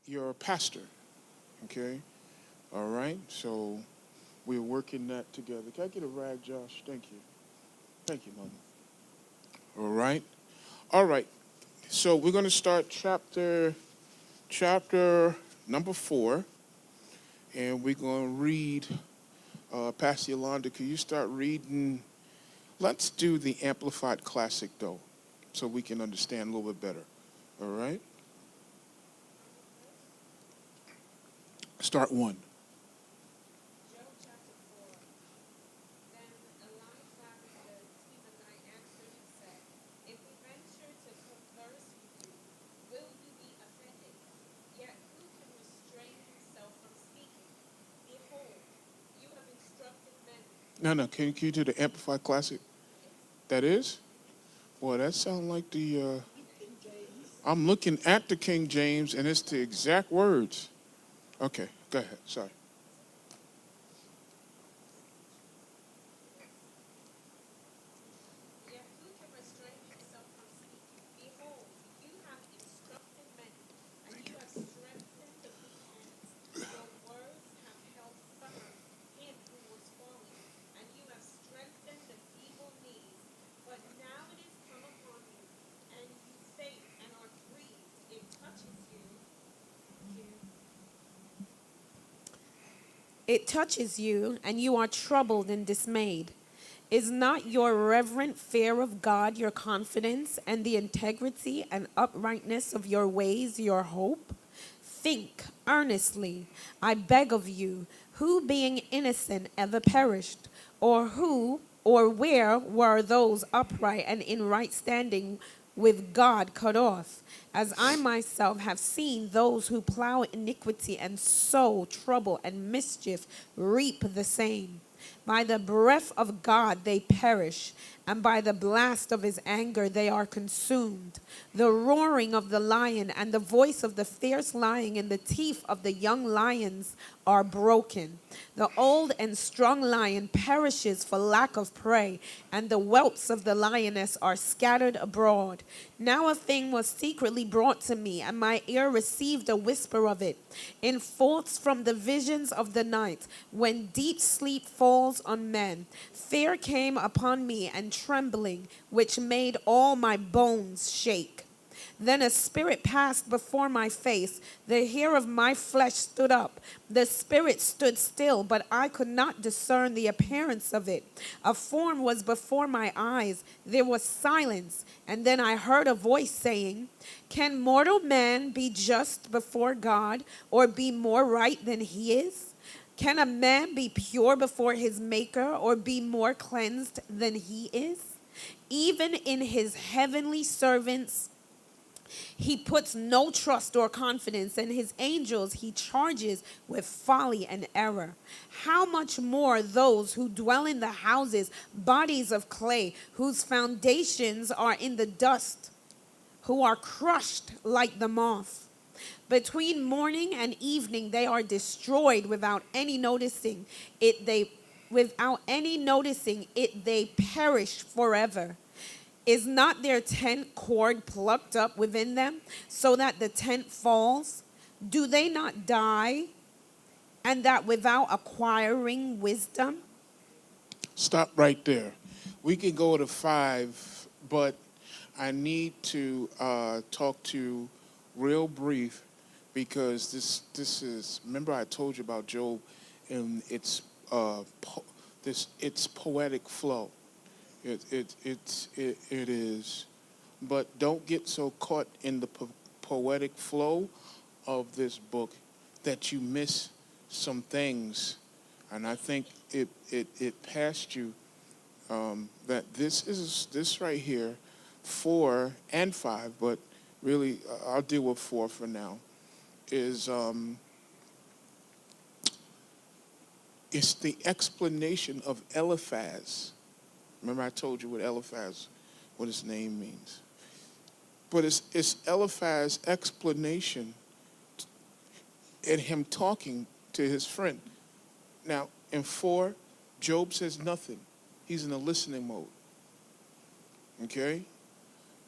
your pastor. Okay? All right? So we're working that together. Can I get a rag, Josh? Thank you. Thank you, Mama. All right? All right. So we're going to start chapter number 4, and we're going to read. Pastor Yolanda, could you start reading? Let's do the Amplified Classic, though, so we can understand a little bit better. All right? Start 1. Job chapter 4. Then Eliphaz the Temanite answered and said, if we venture to converse with you, will you be offended? Yet who can restrain himself from speaking? Behold, you have instructed men. No. Can you do the Amplified Classic? That is? Boy, that sounds like the... I'm looking at the King James, and it's the exact words. Okay, go ahead. Sorry. Yet who can restrain himself from speaking? Behold, you have instructed many, and you have strengthened the weak hands. Your words have held firm him who was falling, and you have strengthened the feeble knees. But now it is come upon you, and you faint and are grieved. It touches you. It touches you, and you are troubled and dismayed. Is not your reverent fear of God your confidence, and the integrity and uprightness of your ways your hope? Think earnestly, I beg of you, who being innocent ever perished, or who or where were those upright and in right standing with God cut off? As I myself have seen those who plow iniquity and sow trouble and mischief reap the same. By the breath of God they perish, and by the blast of his anger they are consumed. The roaring of the lion and the voice of the fierce lion and the teeth of the young lions are broken. The old and strong lion perishes for lack of prey, and the whelps of the lioness are scattered abroad. Now a thing was secretly brought to me, and my ear received a whisper of it. In thoughts from the visions of the night, when deep sleep falls on men, fear came upon me and trembling, which made all my bones shake. Then a spirit passed before my face. The hair of my flesh stood up. The spirit stood still, but I could not discern the appearance of it. A form was before my eyes. There was silence. And then I heard a voice saying, can mortal man be just before God, or be more right than he is? Can a man be pure before his maker, or be more cleansed than he is? Even in his heavenly servants, he puts no trust or confidence, and his angels he charges with folly and error. How much more those who dwell in the houses, bodies of clay, whose foundations are in the dust, who are crushed like the moth. Between morning and evening they are destroyed without any noticing it. They perish forever. Is not their tent cord plucked up within them, so that the tent falls? Do they not die, and that without acquiring wisdom? Stop right there. We can go to 5, but I need to talk to you real brief because this is. Remember, I told you about Job and its poetic flow. It is, but don't get so caught in the poetic flow of this book that you miss some things, and I think it passed you that this right here, 4 and 5, but really I'll deal with 4 for now. Is it's the explanation of Eliphaz. Remember I told you what Eliphaz, what his name means. But it's Eliphaz's explanation and him talking to his friend. Now, in 4, Job says nothing. He's in a listening mode. Okay?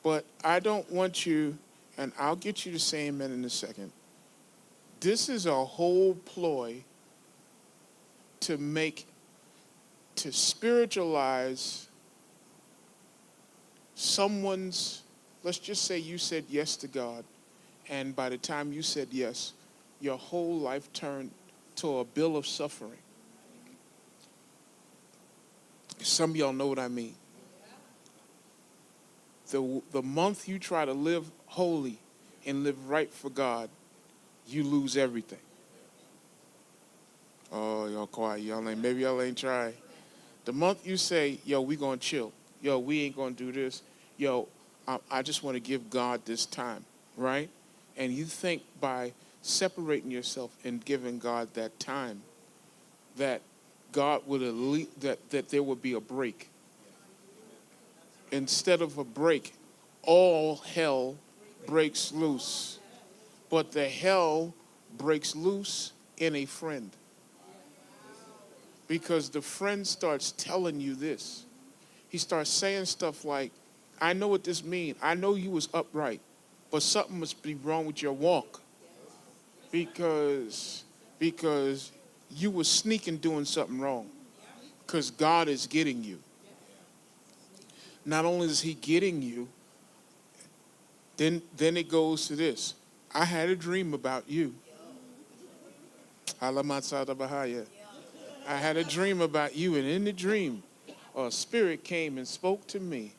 But I don't want you, and I'll get you to say amen in a second. This is a whole ploy to spiritualize someone's, let's just say you said yes to God, and by the time you said yes, your whole life turned to a bill of suffering. Some of y'all know what I mean. The month you try to live holy and live right for God, you lose everything. Oh, y'all quiet. Maybe y'all ain't try. The month you say, yo, we gonna chill. Yo, we ain't gonna do this. Yo, I just want to give God this time, right? And you think by separating yourself and giving God that time, that God would that there would be a break. Instead of a break, all hell breaks loose. But the hell breaks loose in a friend. Because the friend starts telling you this. He starts saying stuff like, I know what this means. I know you was upright, but something must be wrong with your walk. Because you was sneaking doing something wrong. Because God is getting you. Not only is he getting you, then it goes to this. I had a dream about you. I had a dream about you, and in the dream, a spirit came and spoke to me.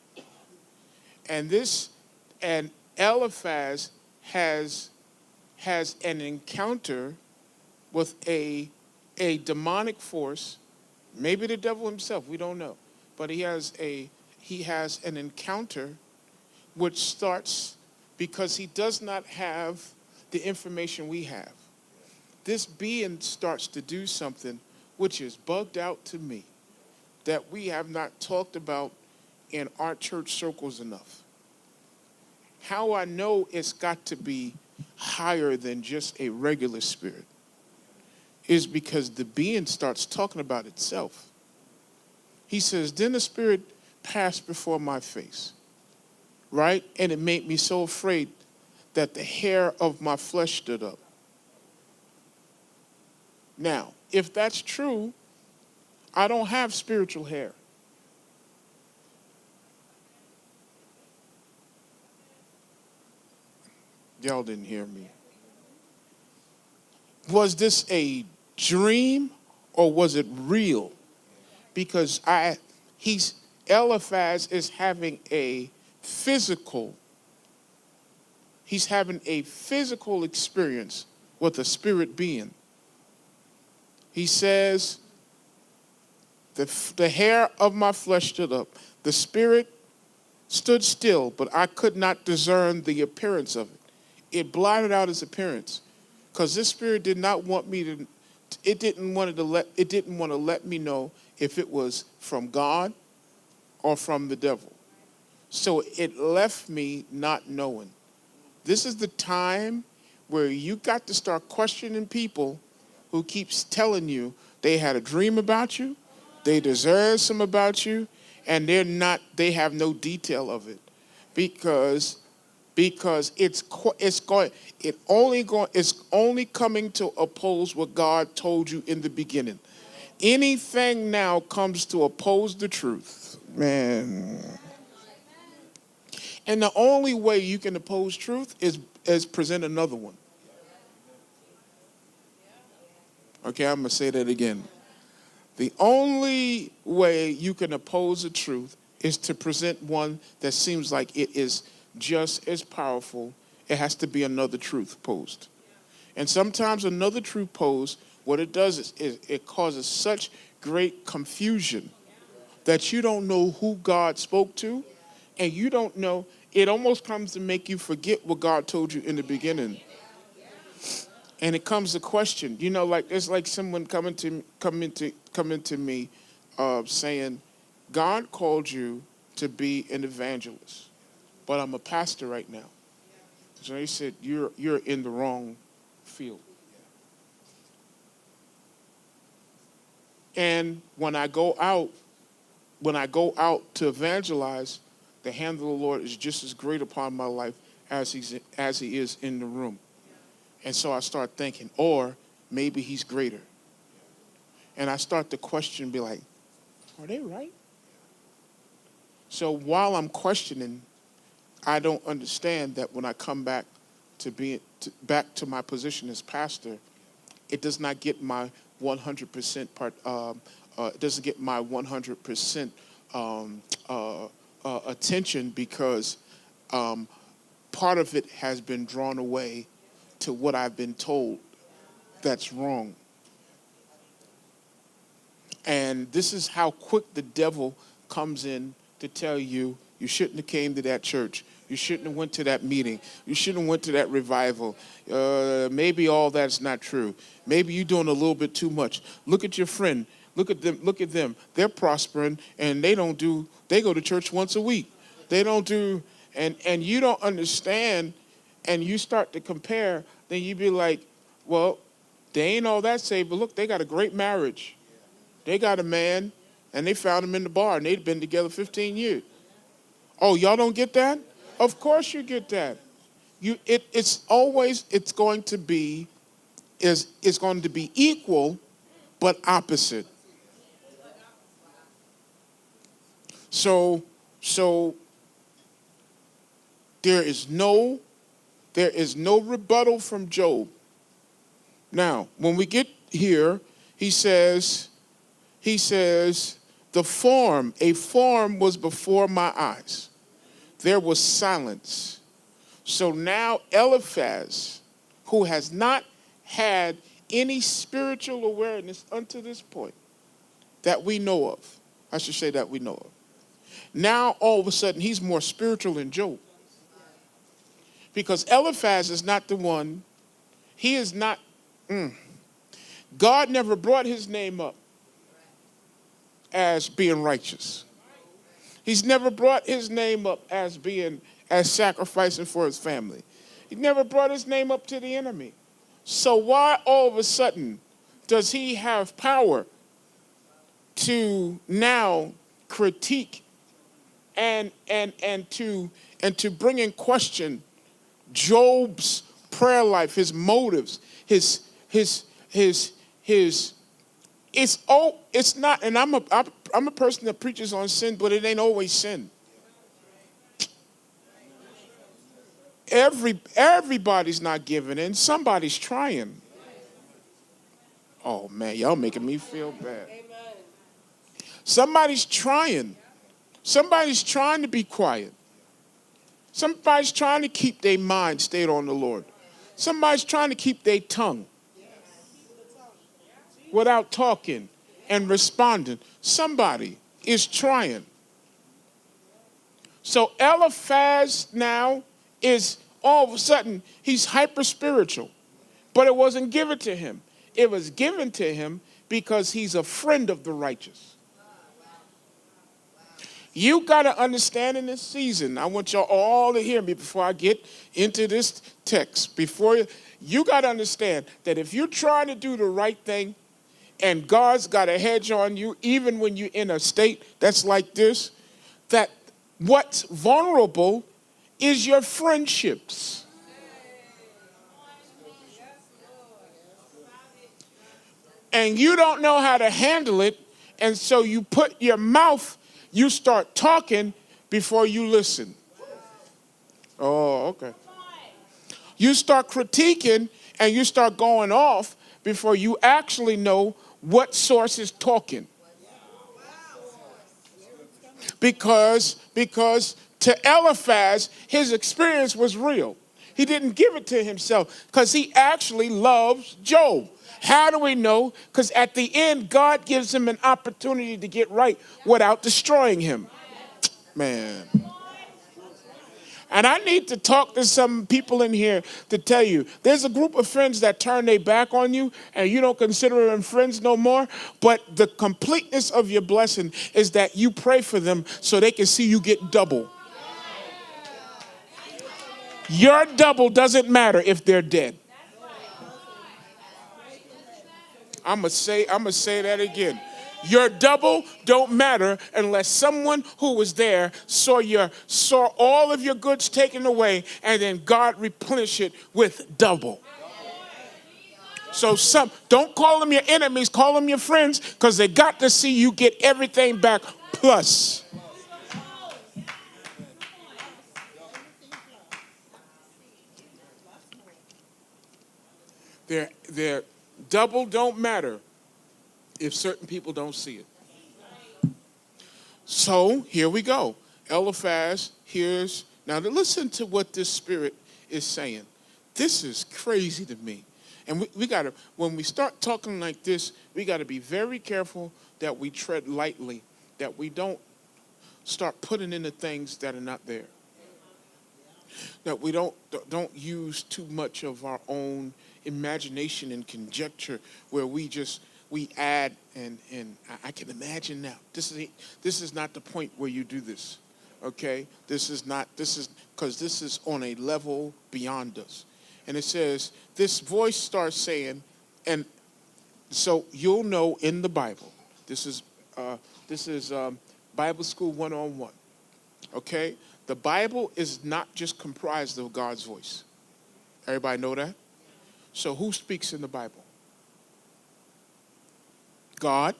And Eliphaz has an encounter with a demonic force, maybe the devil himself, we don't know. But he has an encounter which starts because he does not have the information we have. This being starts to do something which is bugged out to me that we have not talked about in our church circles enough. How I know it's got to be higher than just a regular spirit is because the being starts talking about itself. He says, then the spirit passed before my face, right? And it made me so afraid that the hair of my flesh stood up. Now, if that's true, I don't have spiritual hair. Y'all didn't hear me. Was this a dream or was it real? Because Eliphaz is having a physical experience with a spirit being. He says, the hair of my flesh stood up. The spirit stood still, but I could not discern the appearance of it. It blotted out its appearance. Because this spirit did not want me to, it didn't want to let me know if it was from God or from the devil. So it left me not knowing. This is the time where you got to start questioning people who keeps telling you they had a dream about you, they deserve some about you, and they have no detail of it. Because it's only coming to oppose what God told you in the beginning. Anything now comes to oppose the truth, man. And the only way you can oppose truth is present another one. Okay, I'm gonna say that again. The only way you can oppose the truth is to present one that seems like it is just as powerful. It has to be another truth posed. And sometimes another truth posed, what it does is it causes such great confusion that you don't know who God spoke to, and you don't know, it almost comes to make you forget what God told you in the beginning. And it comes to question, like it's like someone coming to me saying, God called you to be an evangelist, but I'm a pastor right now. So he said, you're in the wrong field. And when I go out to evangelize, the hand of the Lord is just as great upon my life as he is in the room. And so I start thinking, or maybe he's greater. And I start to question, be like, are they right? So while I'm questioning, I don't understand that when I come back back to my position as pastor, it does not get my 100% it doesn't get my 100% attention, because part of it has been drawn away to what I've been told that's wrong. And this is how quick the devil comes in to tell you, you shouldn't have came to that church. You shouldn't have went to that meeting. You shouldn't have went to that revival. Maybe all that's not true. Maybe you're doing a little bit too much. Look at your friend. Look at them. Look at them. They're prospering, and they go to church once a week. They don't do, and you don't understand, and you start to compare, then you be like, well, they ain't all that saved, but look, they got a great marriage. They got a man, and they found him in the bar, and they'd been together 15 years. Oh, y'all don't get that? Of course you get that. It's going to be equal, but opposite. So there is no rebuttal from Job. Now, when we get here, he says, a form was before my eyes. There was silence. So now Eliphaz, who has not had any spiritual awareness unto this point that we know of, I should say that we know of, now all of a sudden he's more spiritual than Job. Because Eliphaz is not the one, he is not, God never brought his name up as being righteous. He's never brought his name up as sacrificing for his family. He never brought his name up to the enemy. So why all of a sudden does he have power to now critique and to bring in question Job's prayer life, his motives, it's not, and I'm a person that preaches on sin, but it ain't always sin. Everybody's not giving in. Somebody's trying. Oh man, y'all making me feel bad. Somebody's trying. Somebody's trying to be quiet. Somebody's trying to keep their mind stayed on the Lord. Somebody's trying to keep their tongue without talking and responding. Somebody is trying. So Eliphaz now is all of a sudden, he's hyper spiritual, but it wasn't given to him. It was given to him because he's a friend of the righteous. You got to understand in this season, I want y'all all to hear me before I get into this text. You got to understand that if you're trying to do the right thing and God's got a hedge on you, even when you're in a state that's like this, that what's vulnerable is your friendships. And you don't know how to handle it, and so you put your mouth, you start talking before you listen. Oh, okay. You start critiquing and you start going off before you actually know what source is talking. Because to Eliphaz, his experience was real. He didn't give it to himself because he actually loves Job. How do we know? Because at the end, God gives him an opportunity to get right without destroying him. Man. And I need to talk to some people in here to tell you, there's a group of friends that turn their back on you and you don't consider them friends no more. But the completeness of your blessing is that you pray for them so they can see you get double. Your double doesn't matter if they're dead. I'm gonna say that again. Your double don't matter unless someone who was there saw all of your goods taken away and then God replenish it with double. So don't call them your enemies, call them your friends, because they got to see you get everything back plus. Their double don't matter if certain people don't see it. So here we go. Eliphaz hears, now to listen to what this spirit is saying. This is crazy to me. And we got to, when we start talking like this, we got to be very careful that we tread lightly, that we don't start putting in the things that are not there. That we don't use too much of our own imagination and conjecture where we add and I can imagine now. This is not the point where you do this. Okay? This is because this is on a level beyond us. And it says, this voice starts saying, and so you'll know in the Bible, this is Bible School 101. Okay? The Bible is not just comprised of God's voice. Everybody know that? So who speaks in the Bible? God.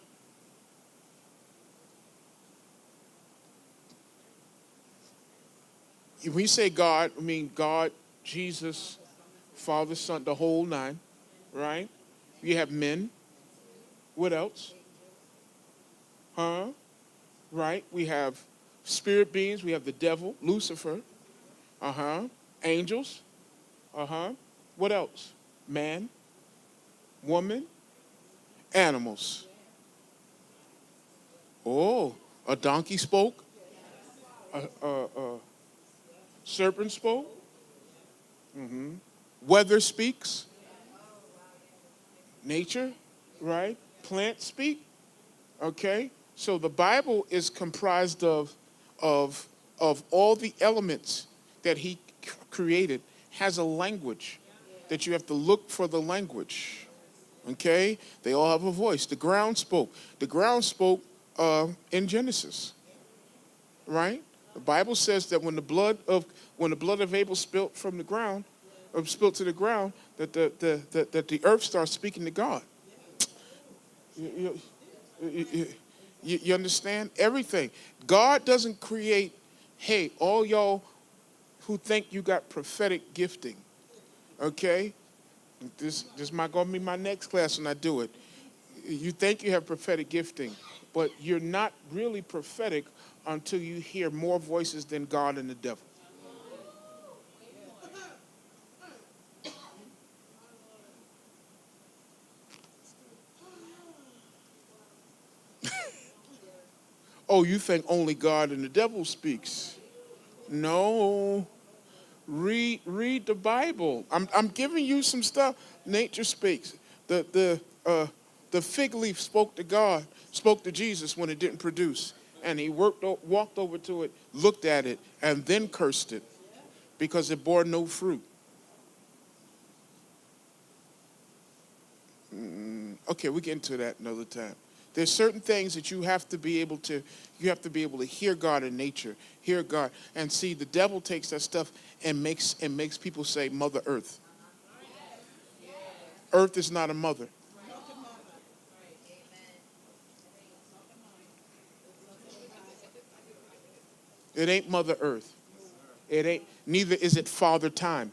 When we say God, I mean God, Jesus, Father, Son, the whole nine, right? You have men. What else? Huh? Right? We have spirit beings. We have the devil, Lucifer. Angels. What else? Man, woman, animals. Oh, a donkey spoke. A serpent spoke. Weather speaks. Nature, right? Plants speak. Okay? So the Bible is comprised of all the elements that he created, has a language that you have to look for the language. Okay? They all have a voice. The ground spoke. The ground spoke in Genesis. Right? The Bible says that when the blood of Abel spilt from the ground, or spilt to the ground, that the earth starts speaking to God. You understand? Everything. God doesn't create, hey, all y'all who think you got prophetic gifting, okay? This might going to be my next class when I do it. You think you have prophetic gifting, but you're not really prophetic until you hear more voices than God and the devil. Oh, you think only God and the devil speaks? No. Read the Bible. I'm giving you some stuff. Nature speaks. The fig leaf spoke to God, spoke to Jesus when it didn't produce, and he walked over to it, looked at it, and then cursed it because it bore no fruit. Okay, we get into that another time. There's certain things that you have to be able to hear God in nature, hear God, and see the devil takes that stuff and makes people say Mother Earth. Earth is not a mother. It ain't Mother Earth. It ain't. Neither is it Father Time.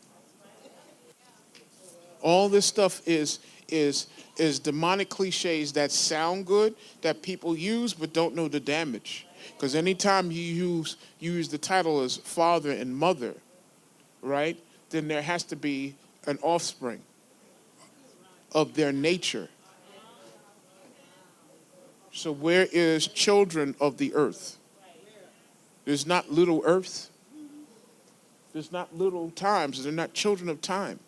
All this stuff is demonic cliches that sound good that people use but don't know the damage. Because anytime you use the title as father and mother, right? Then there has to be an offspring of their nature. So where is children of the earth? There's not little earth. There's not little times. They're not children of time.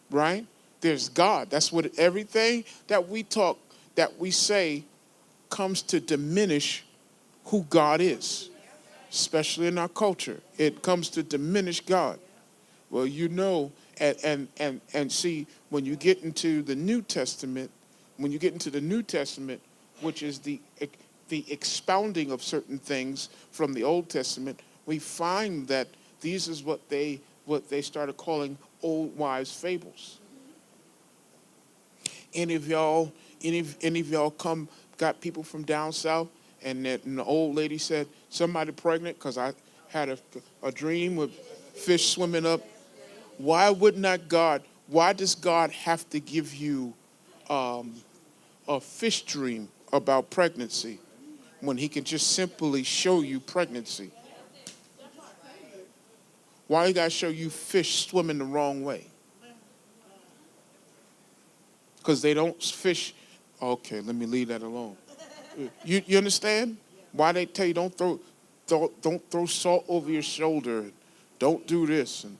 Right? There's God. That's what everything that we talk, that we say, comes to diminish who God is, especially in our culture. It comes to diminish God. Well, you know, and see, when you get into the New Testament, which is the expounding of certain things from the Old Testament, we find that these is what they started calling old wives' fables. Any of y'all got people from down south, and the old lady said, somebody pregnant because I had a dream with fish swimming up. Why does God have to give you a fish dream about pregnancy when he can just simply show you pregnancy? Why you gotta show you fish swimming the wrong way? Because they don't fish. Okay, let me leave that alone. You understand? Why they tell you don't throw salt over your shoulder, don't do this, and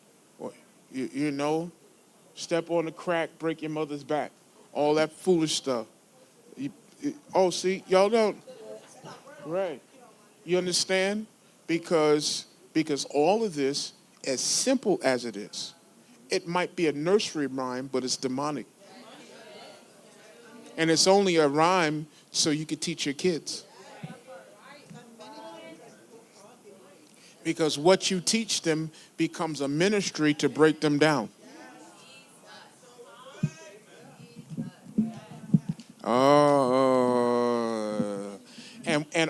you know, step on the crack, break your mother's back, all that foolish stuff. See, y'all don't, right? You understand? Because all of this, as simple as it is, it might be a nursery rhyme, but it's demonic. And it's only a rhyme so you could teach your kids. Because what you teach them becomes a ministry to break them down. And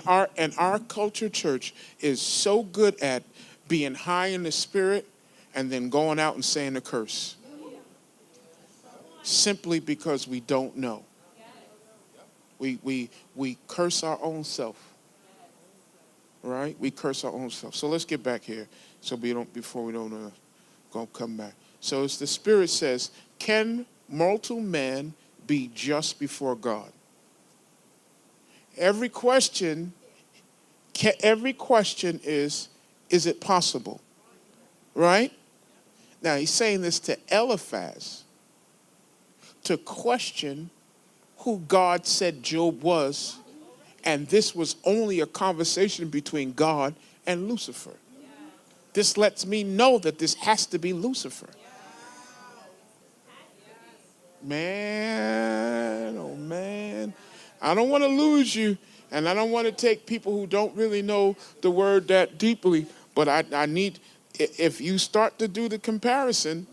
our culture church is so good at being high in the spirit and then going out and saying a curse. Simply because we don't know. We curse our own self. Right? We curse our own self. So let's get back here so before we don't go come back. So it's the Spirit says, can mortal man be just before God? Every question is it possible? Right? Now he's saying this to Eliphaz to question who God said Job was, and this was only a conversation between God and Lucifer. This lets me know that this has to be Lucifer. Man, oh man. I don't want to lose you, and I don't want to take people who don't really know the word that deeply, but I need, if you start to do the comparison,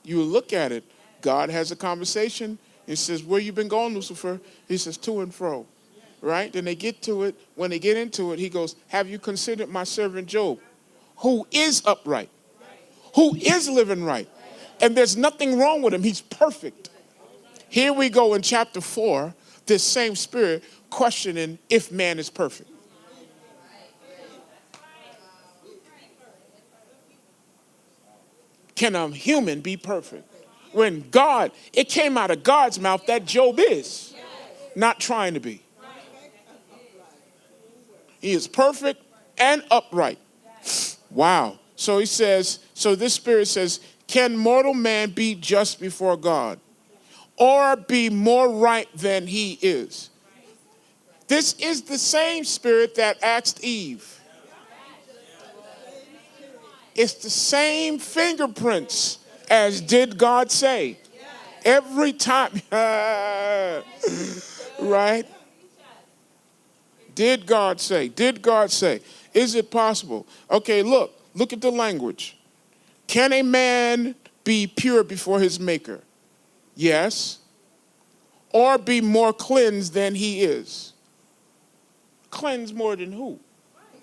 you look at it. God has a conversation. He says, where you been going, Lucifer? He says, to and fro. Right? Then they get to it. When they get into it, he goes, have you considered my servant Job, who is upright, who is living right? And there's nothing wrong with him. He's perfect. Here we go in chapter 4, this same Spirit questioning if man is perfect. Can a human be perfect? When God, it came out of God's mouth that Job is not trying to be. He is perfect and upright. Wow. So he says, so this Spirit says, can mortal man be just before God or be more right than he is? This is the same Spirit that asked Eve. It's the same fingerprints as did God say. Every time, right? Did God say? Did God say? Is it possible? Okay, look at the language. Can a man be pure before his maker? Yes. Or be more cleansed than he is? Cleansed more than who?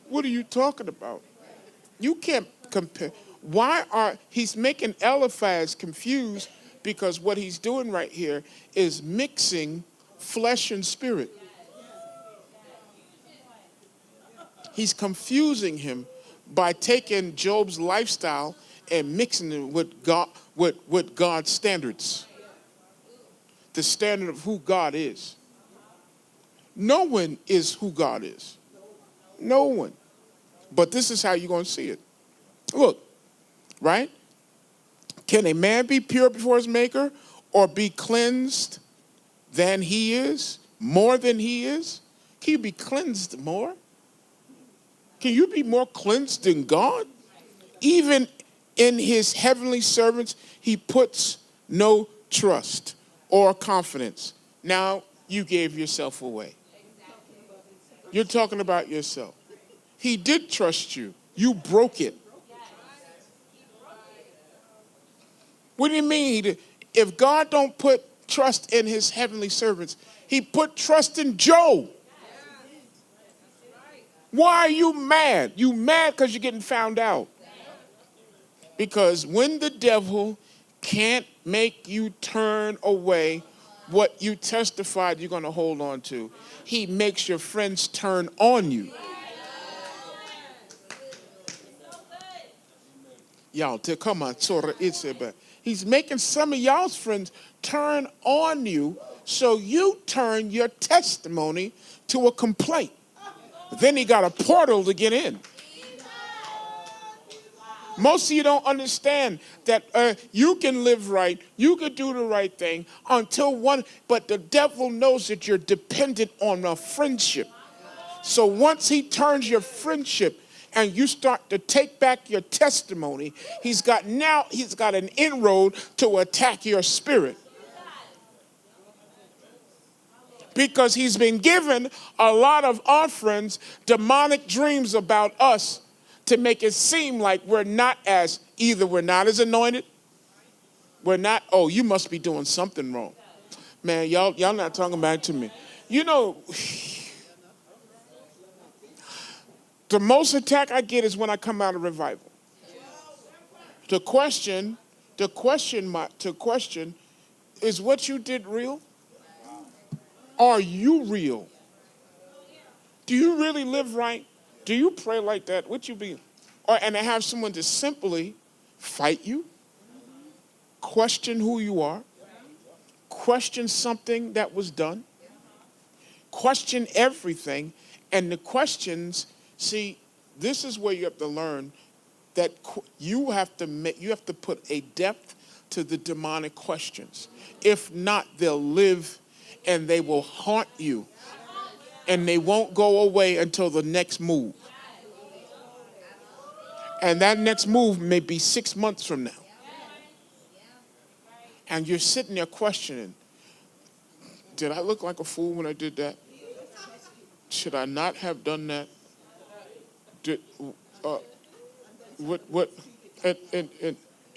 What are you talking about? You can't compare. He's making Eliphaz confused because what he's doing right here is mixing flesh and spirit. He's confusing him by taking Job's lifestyle and mixing it with God's standards. The standard of who God is. No one is who God is. No one. But this is how you're going to see it. Look, right? Can a man be pure before his maker or be cleansed than he is? More than he is? Can you be cleansed more? Can you be more cleansed than God? Even in his heavenly servants, he puts no trust or confidence. Now you gave yourself away. You're talking about yourself. He did trust you. You broke it. What do you mean? If God don't put trust in his heavenly servants. He put trust in Job. Why are you mad? You mad because you're getting found out. Because when the devil can't make you turn away what you testified you're going to hold on to, he makes your friends turn on you. Y'all, come on, he's making some of y'all's friends turn on you, so you turn your testimony to a complaint. Then he got a portal to get in. Most of you don't understand that you can live right, you can do the right thing until one, but the devil knows that you're dependent on a friendship. So once he turns your friendship and you start to take back your testimony, he's got an inroad to attack your spirit. Because he's been given a lot of our friends demonic dreams about us to make it seem like we're not as anointed, you must be doing something wrong. Man, y'all not talking back to me. You know, the most attack I get is when I come out of revival. To question is what you did real? Are you real? Do you really live right? Do you pray like that? What you be? And to have someone to simply fight you, question who you are, question something that was done, question everything, and the questions. See, this is where you have to learn that you have to put a depth to the demonic questions. If not, they'll live and they will haunt you, and they won't go away until the next move. And that next move may be 6 months from now. And you're sitting there questioning, did I look like a fool when I did that? Should I not have done that?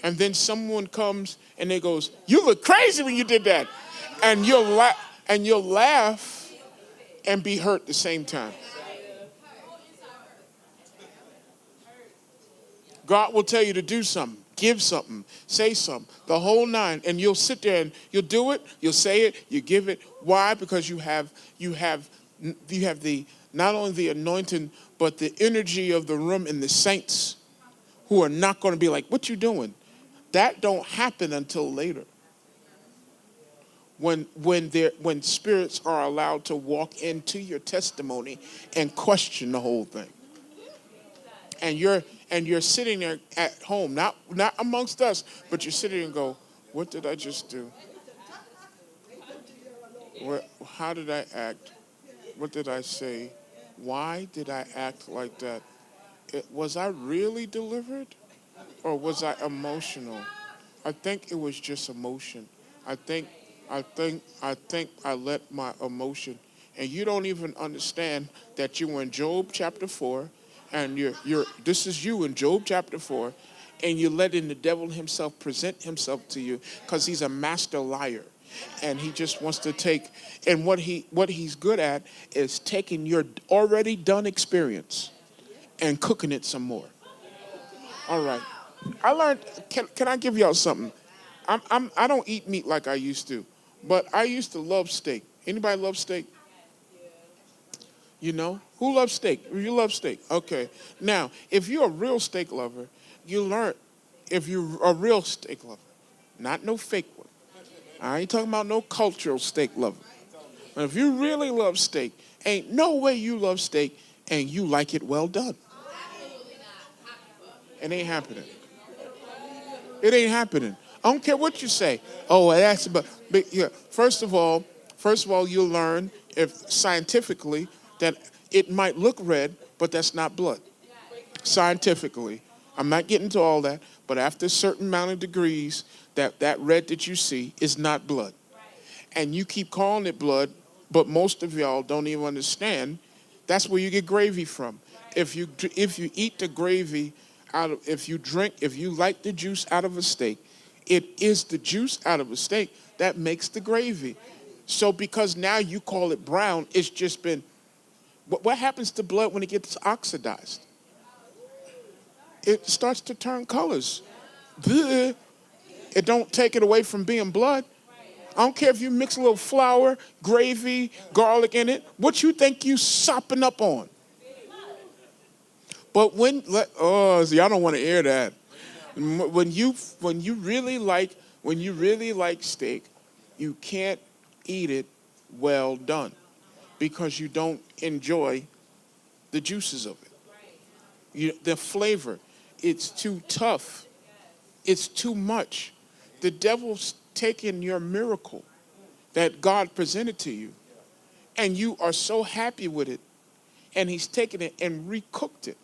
And then someone comes and they goes, you look crazy when you did that. And you'll laugh and be hurt at the same time. God will tell you to do something, give something, say something, the whole nine, and you'll sit there and you'll do it, you'll say it, you give it. Why? Because you have the not only the anointing, but the energy of the room and the saints who are not going to be like, what you doing? That don't happen until later. When spirits are allowed to walk into your testimony and question the whole thing. And you're sitting there at home, not amongst us, but you're sitting there and go, what did I just do? How did I act? What did I say? Why did I act like that? Was I really delivered? Or was I emotional? I think it was just emotion. I think I let my emotion. And you don't even understand that you were in Job chapter 4, and this is you in Job chapter 4, and you're letting the devil himself present himself to you because he's a master liar. And he just wants to take, and what he's good at is taking your already done experience and cooking it some more. All right. I learned, can I give y'all something? I don't eat meat like I used to, but I used to love steak. Anybody love steak? You know? Who loves steak? You love steak. Okay. Now, if you're a real steak lover, you learn, if you're a real steak lover, not no fake one. I ain't talking about no cultural steak lover. But if you really love steak, ain't no way you love steak and you like it well done. It ain't happening. It ain't happening. I don't care what you say. Oh, that's but yeah. First of all, you'll learn if scientifically that it might look red, but that's not blood. Scientifically, I'm not getting to all that, but after a certain amount of degrees, that red that you see is not blood, and you keep calling it blood, but most of y'all don't even understand. That's where you get gravy from. If you eat the gravy if you like the juice out of a steak, It is the juice out of a steak that makes the gravy. So because now you call it brown, it's just been, what happens to blood when it gets oxidized? It starts to turn colors. Bleh. It don't take it away from being blood. I don't care if you mix a little flour, gravy, garlic in it. What you think you sopping up on? But see, I don't want to hear that. When you really like steak, you can't eat it well done because you don't enjoy the juices of it. The flavor, it's too tough. It's too much. The devil's taken your miracle that God presented to you, and you are so happy with it, and he's taken it and recooked it.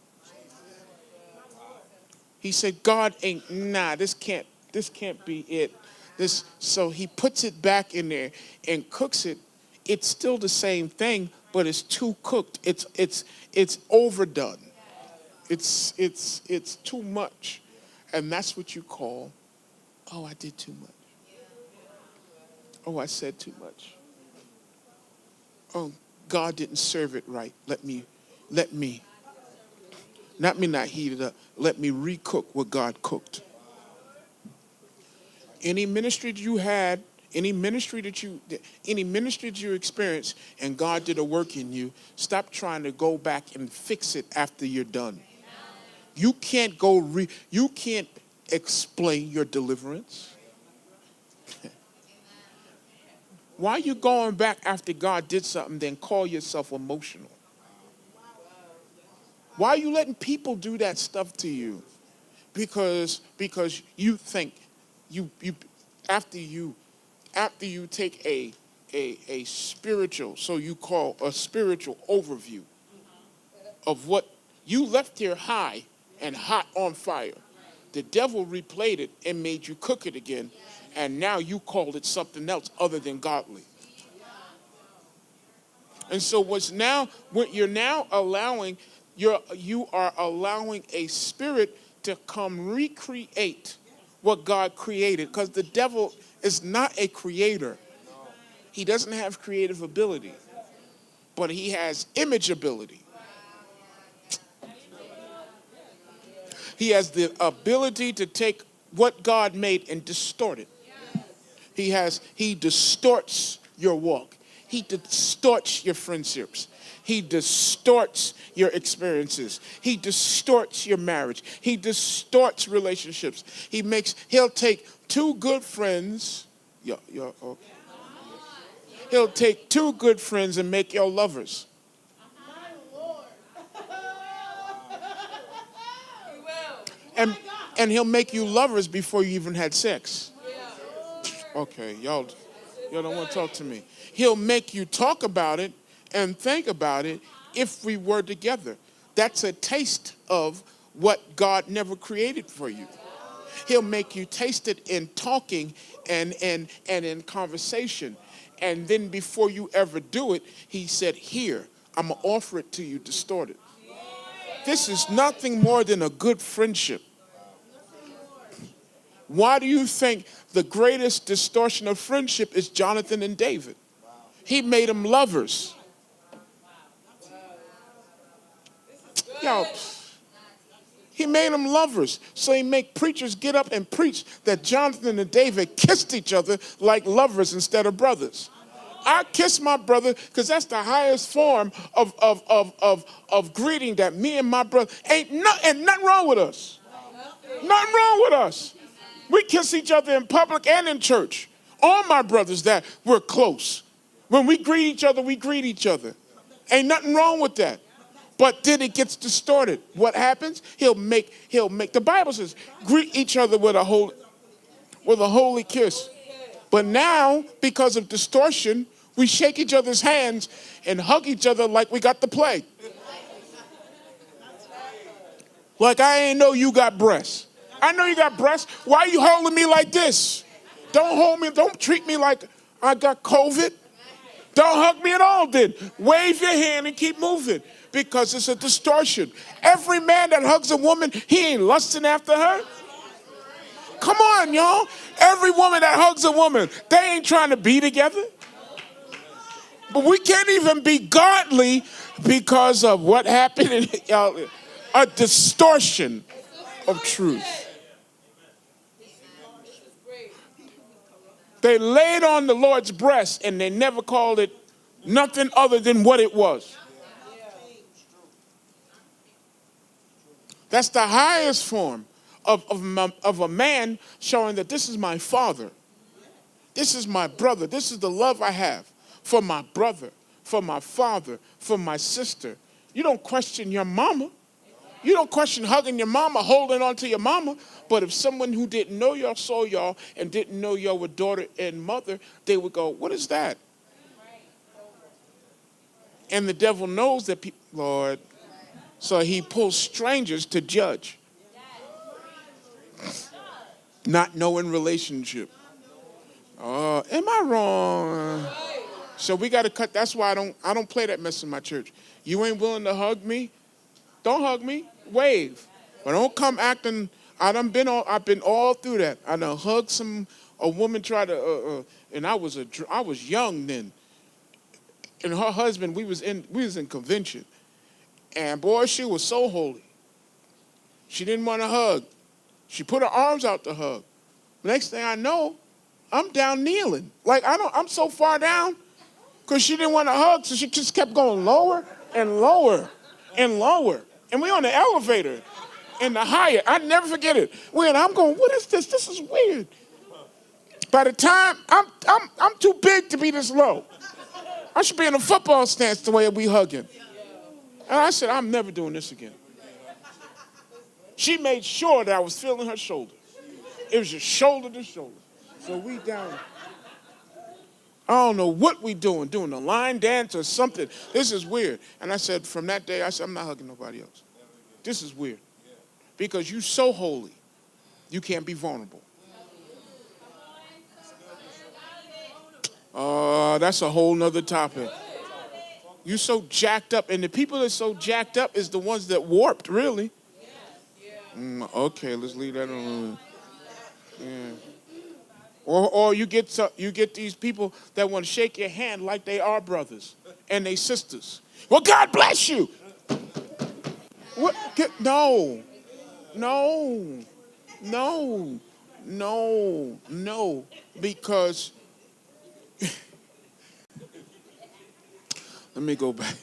He said, God ain't, this can't be it. So he puts it back in there and cooks it. It's still the same thing, but it's too cooked. It's overdone. It's too much. And that's what you call, oh, I did too much. Oh, I said too much. Oh, God didn't serve it right. Let me not heat it up. Let me recook what God cooked. Any ministry that you had, any ministry that you experienced, and God did a work in you, stop trying to go back and fix it after you're done. You can't you can't explain your deliverance. Why are you going back after God did something, then call yourself emotional? Why are you letting people do that stuff to you? Because you think after you take a spiritual, so you call a spiritual overview of what you left here high and hot on fire. The devil replayed it and made you cook it again, and now you call it something else other than godly. And so what you're now allowing, you are allowing a spirit to come recreate what God created, because the devil is not a creator. He doesn't have creative ability, but he has image ability. He has the ability to take what God made and distort it. He distorts your walk. He distorts your friendships. He distorts your experiences. He distorts your marriage. He distorts relationships. He'll take two good friends. Okay. He'll take two good friends and make y'all lovers. And he'll make you lovers before you even had sex. Okay, y'all don't want to talk to me. He'll make you talk about it and think about it if we were together. That's a taste of what God never created for you. He'll make you taste it in talking and in conversation. And then before you ever do it, he said, here, I'm going to offer it to you distorted. This is nothing more than a good friendship. Why do you think the greatest distortion of friendship is Jonathan and David? He made them lovers. Yo, he made them lovers. So he make preachers get up and preach that Jonathan and David kissed each other like lovers instead of brothers. I kiss my brother because that's the highest form of greeting that me and my brother ain't nothing wrong with us. Nothing wrong with us. We kiss each other in public and in church. All my brothers that we're close. When we greet each other, we greet each other. Ain't nothing wrong with that. But then it gets distorted. What happens? He'll make the Bible says, greet each other with a holy kiss. But now, because of distortion, we shake each other's hands and hug each other like we got the plague. Like I ain't know you got breasts. I know you got breasts. Why are you holding me like this? Don't hold me. Don't treat me like I got COVID. Don't hug me at all then. Wave your hand and keep moving because it's a distortion. Every man that hugs a woman, he ain't lusting after her. Come on, y'all. Every woman that hugs a woman, they ain't trying to be together. But we can't even be godly because of what happened in a distortion of truth. They laid on the Lord's breast and they never called it nothing other than what it was. That's the highest form of a man showing that this is my father. This is my brother. This is the love I have for my brother, for my father, for my sister. You don't question your mama. You don't question hugging your mama, holding on to your mama. But if someone who didn't know y'all saw y'all and didn't know y'all were daughter and mother, they would go, what is that? And the devil knows that people, Lord, so he pulls strangers to judge. Not knowing relationship. Am I wrong? So we got to cut. That's why I don't play that mess in my church. You ain't willing to hug me? Don't hug me. Wave. But don't come acting. I've been all through that. I done hugged a woman tried to, and I was young then. And her husband, we was in convention. And boy, she was so holy. She didn't want to hug. She put her arms out to hug. Next thing I know, I'm down kneeling. Like I'm so far down because she didn't want to hug, so she just kept going lower and lower and lower. And we on the elevator in the Hyatt. I never forget it. I'm going, what is this? This is weird. By the time I'm too big to be this low. I should be in a football stance the way we hugging. And I said, I'm never doing this again. She made sure that I was feeling her shoulder. It was just shoulder to shoulder. So we down. I don't know what we doing a line dance or something. This is weird. And I said, from that day, I said, I'm not hugging nobody else. This is weird. Because you so holy, you can't be vulnerable. That's a whole nother topic. You so jacked up, and the people that's so jacked up is the ones that warped, really. Okay, let's leave that alone. Yeah. Or you get these people that want to shake your hand like they are brothers and they sisters. Well, God bless you. What? No, because let me go back.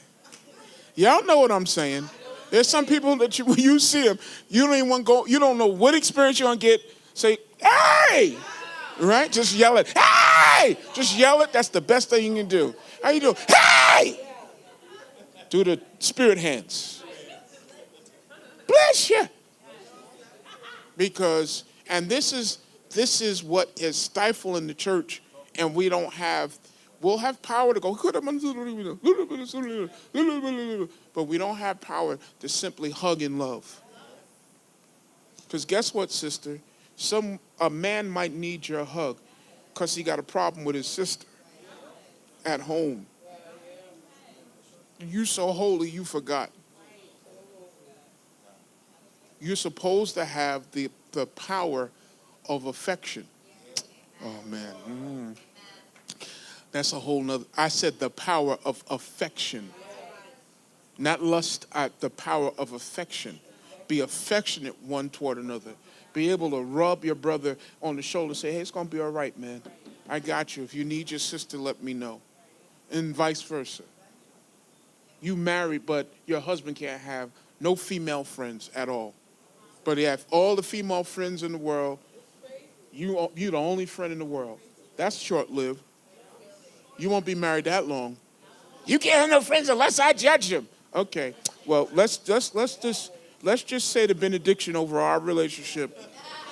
Y'all know what I'm saying. There's some people that when you see them, you don't even want to go. You don't know what experience you're gonna get. Say, hey, right? Just yell it. Hey, just yell it. That's the best thing you can do. How you doing? Hey, do the spirit hands. Bless you. Because, and this is what is stifling the church, and we'll have power to go, but we don't have power to simply hug and love. Because guess what, sister? A man might need your hug because he got a problem with his sister at home. You so holy, you forgot. You're supposed to have the power of affection. Oh, man. That's a whole nother. I said the power of affection. Not lust, the power of affection. Be affectionate one toward another. Be able to rub your brother on the shoulder and say, hey, it's going to be all right, man. I got you. If you need your sister, let me know. And vice versa. You married, but your husband can't have no female friends at all. But he have all the female friends in the world. You the only friend in the world. That's short-lived. You won't be married that long. You can't have no friends unless I judge them. Okay. Well, let's just say the benediction over our relationship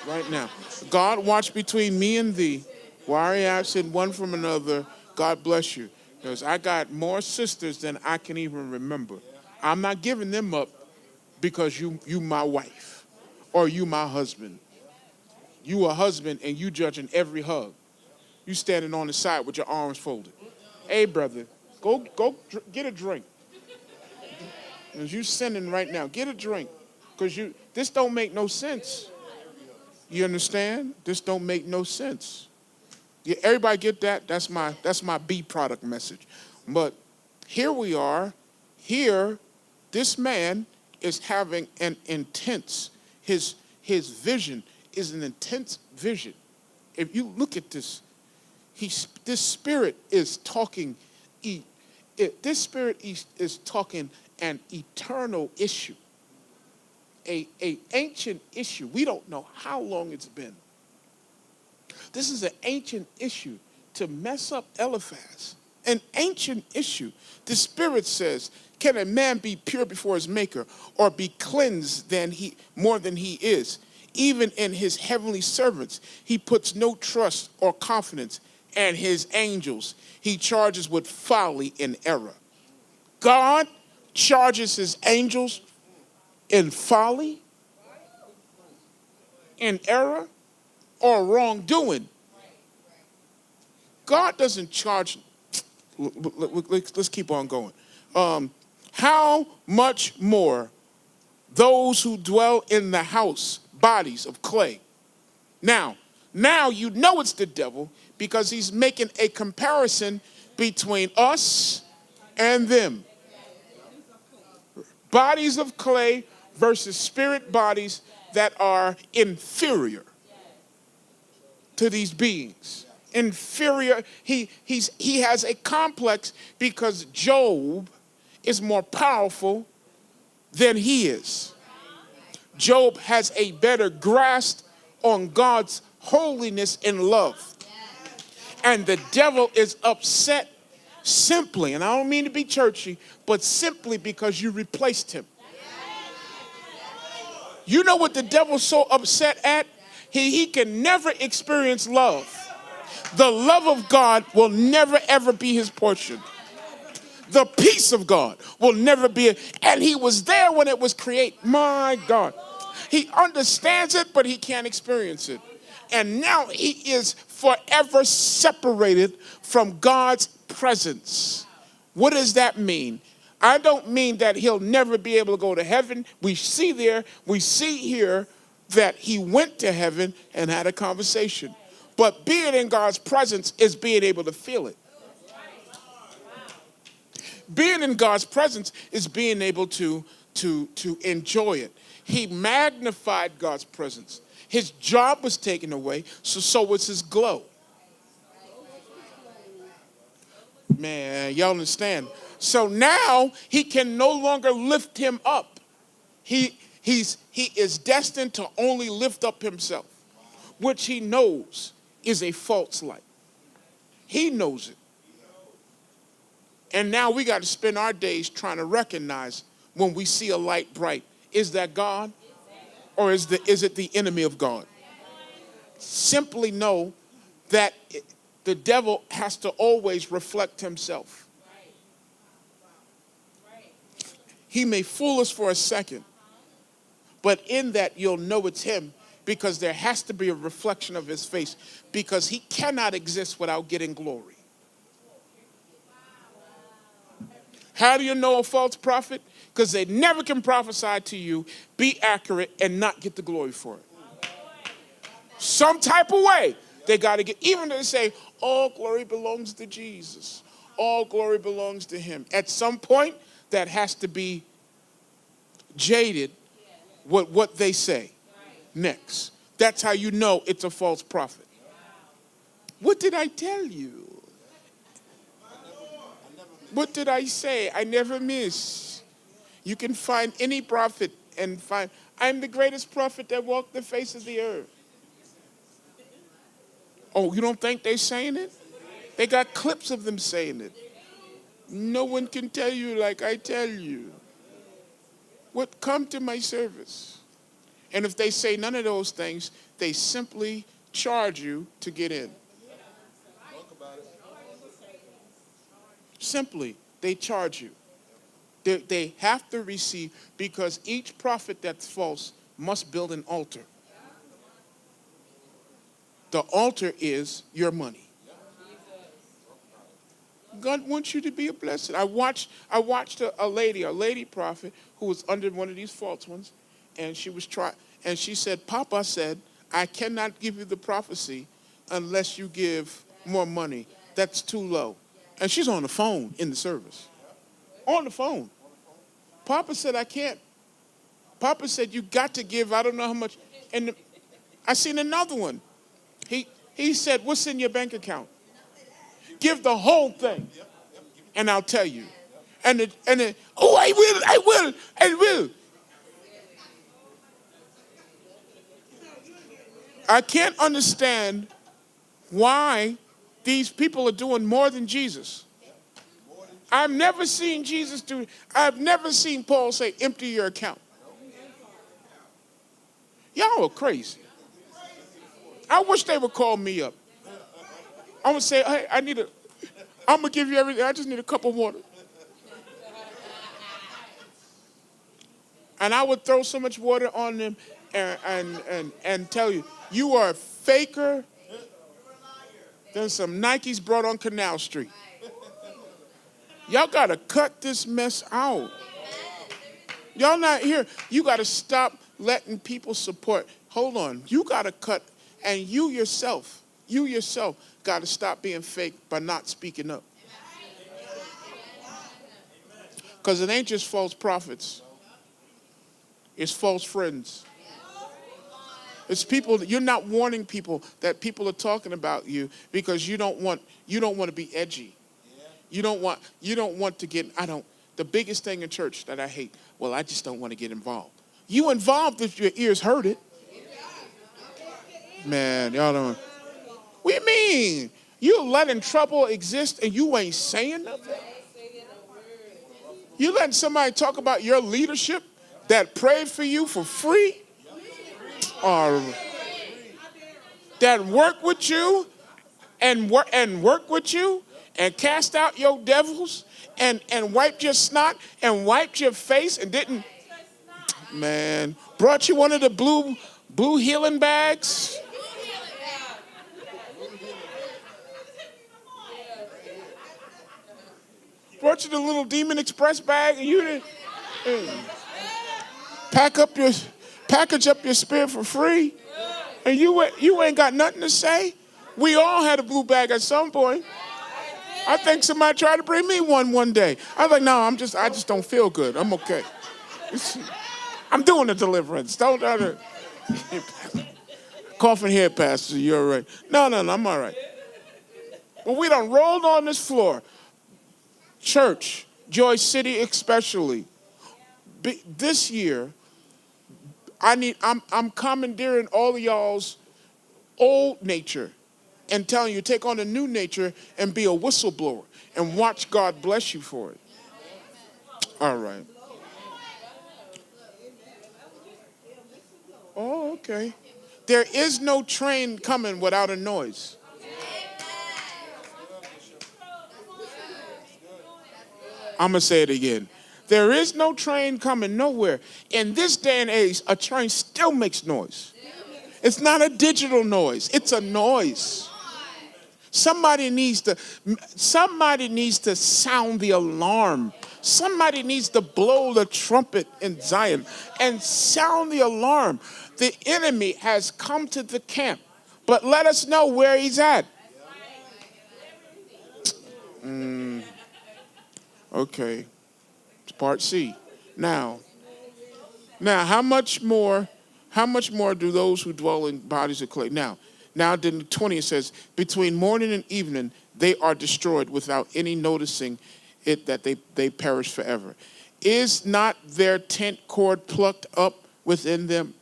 right now. God, watch between me and thee. While I absent one from another, God bless you. Because I got more sisters than I can even remember. I'm not giving them up because you my wife or you my husband. You a husband and you judging every hug. You standing on the side with your arms folded. Hey, brother, go get a drink. As you sinning right now, get a drink. Because this don't make no sense. You understand? This don't make no sense. Yeah, everybody get that? That's my B product message. But here we are. Here, this man is having an intense, his vision is an intense vision. If you look at this, this spirit is talking, this spirit is talking an eternal issue, a ancient issue. We don't know how long it's been. This is an ancient issue to mess up Eliphaz. An ancient issue. The Spirit says, can a man be pure before his maker or be cleansed more than he is? Even in his heavenly servants, he puts no trust or confidence, and his angels he charges with folly and error. God charges his angels in folly, in error, or wrongdoing. God doesn't charge. Let's keep on going. How much more those who dwell in the house, bodies of clay. Now you know it's the devil because he's making a comparison between us and them. Bodies of clay versus spirit bodies that are inferior to these beings. Inferior. He has a complex because Job is more powerful than he is. Job has a better grasp on God's holiness and love. And the devil is upset simply, and I don't mean to be churchy, but simply because you replaced him. You know what the devil's so upset at? He can never experience love. The love of God will never, ever be his portion. The peace of God will never be. And he was there when it was created. My God. He understands it, but he can't experience it. And now he is forever separated from God's presence. What does that mean? I don't mean that he'll never be able to go to heaven. We see here that he went to heaven and had a conversation. But being in God's presence is being able to feel it. Being in God's presence is being able to enjoy it. He magnified God's presence. His job was taken away, so was his glow. Man, y'all understand? So now he can no longer lift him up. He is destined to only lift up himself, which he knows is a false light. He knows it. And now we got to spend our days trying to recognize when we see a light bright. Is that God? Or is it the enemy of God? Simply know that the devil has to always reflect himself. He may fool us for a second, but in that you'll know it's him because there has to be a reflection of his face because he cannot exist without getting glory. How do you know a false prophet? Because they never can prophesy to you, be accurate, and not get the glory for it. Some type of way they got to get, even though they say, all glory belongs to Jesus. All glory belongs to him. At some point, that has to be jaded with what they say next. That's how you know it's a false prophet. What did I tell you? What did I say? I never miss. You can find any prophet and find, I'm the greatest prophet that walked the face of the earth. Oh, you don't think they're saying it? They got clips of them saying it. No one can tell you like I tell you. What, come to my service. And if they say none of those things, they simply charge you to get in. Simply, they charge you. They have to receive, because each prophet that's false must build an altar. The altar is your money. God wants you to be a blessing. I watched a lady prophet who was under one of these false ones, and she was trying, and she said, Papa said, I cannot give you the prophecy unless you give more money. That's too low. And she's on the phone in the service. On the phone. Papa said, I can't. Papa said, you got to give, I don't know how much. And I seen another one. He said, what's in your bank account? Give the whole thing, and I'll tell you. Oh, I will. I can't understand why these people are doing more than Jesus. I've never seen Jesus do, I've never seen Paul say, empty your account. Y'all are crazy. I wish they would call me up. I'm going to say, hey, I'm going to give you everything. I just need a cup of water. And I would throw so much water on them and tell you, you are faker than some Nikes brought on Canal Street. Y'all got to cut this mess out. Y'all not here. You got to stop letting people support. Hold on. You got to cut. And you yourself got to stop being fake by not speaking up. Because it ain't just false prophets. It's false friends. It's people that you're not warning people that people are talking about you because you don't want to be edgy. You don't want to get, the biggest thing in church that I hate, well, I just don't want to get involved. You involved if your ears heard it. Man, y'all don't. What do you mean? You letting trouble exist and you ain't saying nothing? You letting somebody talk about your leadership that prayed for you for free? Or that work with you and work with you and cast out your devils and wiped your snot and wiped your face and didn't, man, brought you one of the blue healing bags? Brought you the little Demon Express bag and you didn't package up your spirit for free, and you ain't got nothing to say? We all had a blue bag at some point. I think somebody tried to bring me one day. I was like, no, I just don't feel good. I'm okay. I'm doing the deliverance. Don't coughing here, Pastor. You're all right. No, I'm all right. Well, we done rolled on this floor. Church, Joy City especially. This year, I'm commandeering all of y'all's old nature and telling you take on a new nature and be a whistleblower and watch God bless you for it. All right. Oh, okay. There is no train coming without a noise. I'm going to say it again. There is no train coming nowhere. In this day and age, a train still makes noise. It's not a digital noise. It's a noise. Somebody needs to sound the alarm. Somebody needs to blow the trumpet in Zion and sound the alarm. The enemy has come to the camp, but let us know where he's at. Okay. Part C. Now, how much more do those who dwell in bodies of clay? Now then the 20th says, between morning and evening, they are destroyed without any noticing it that they perish forever. Is not their tent cord plucked up within them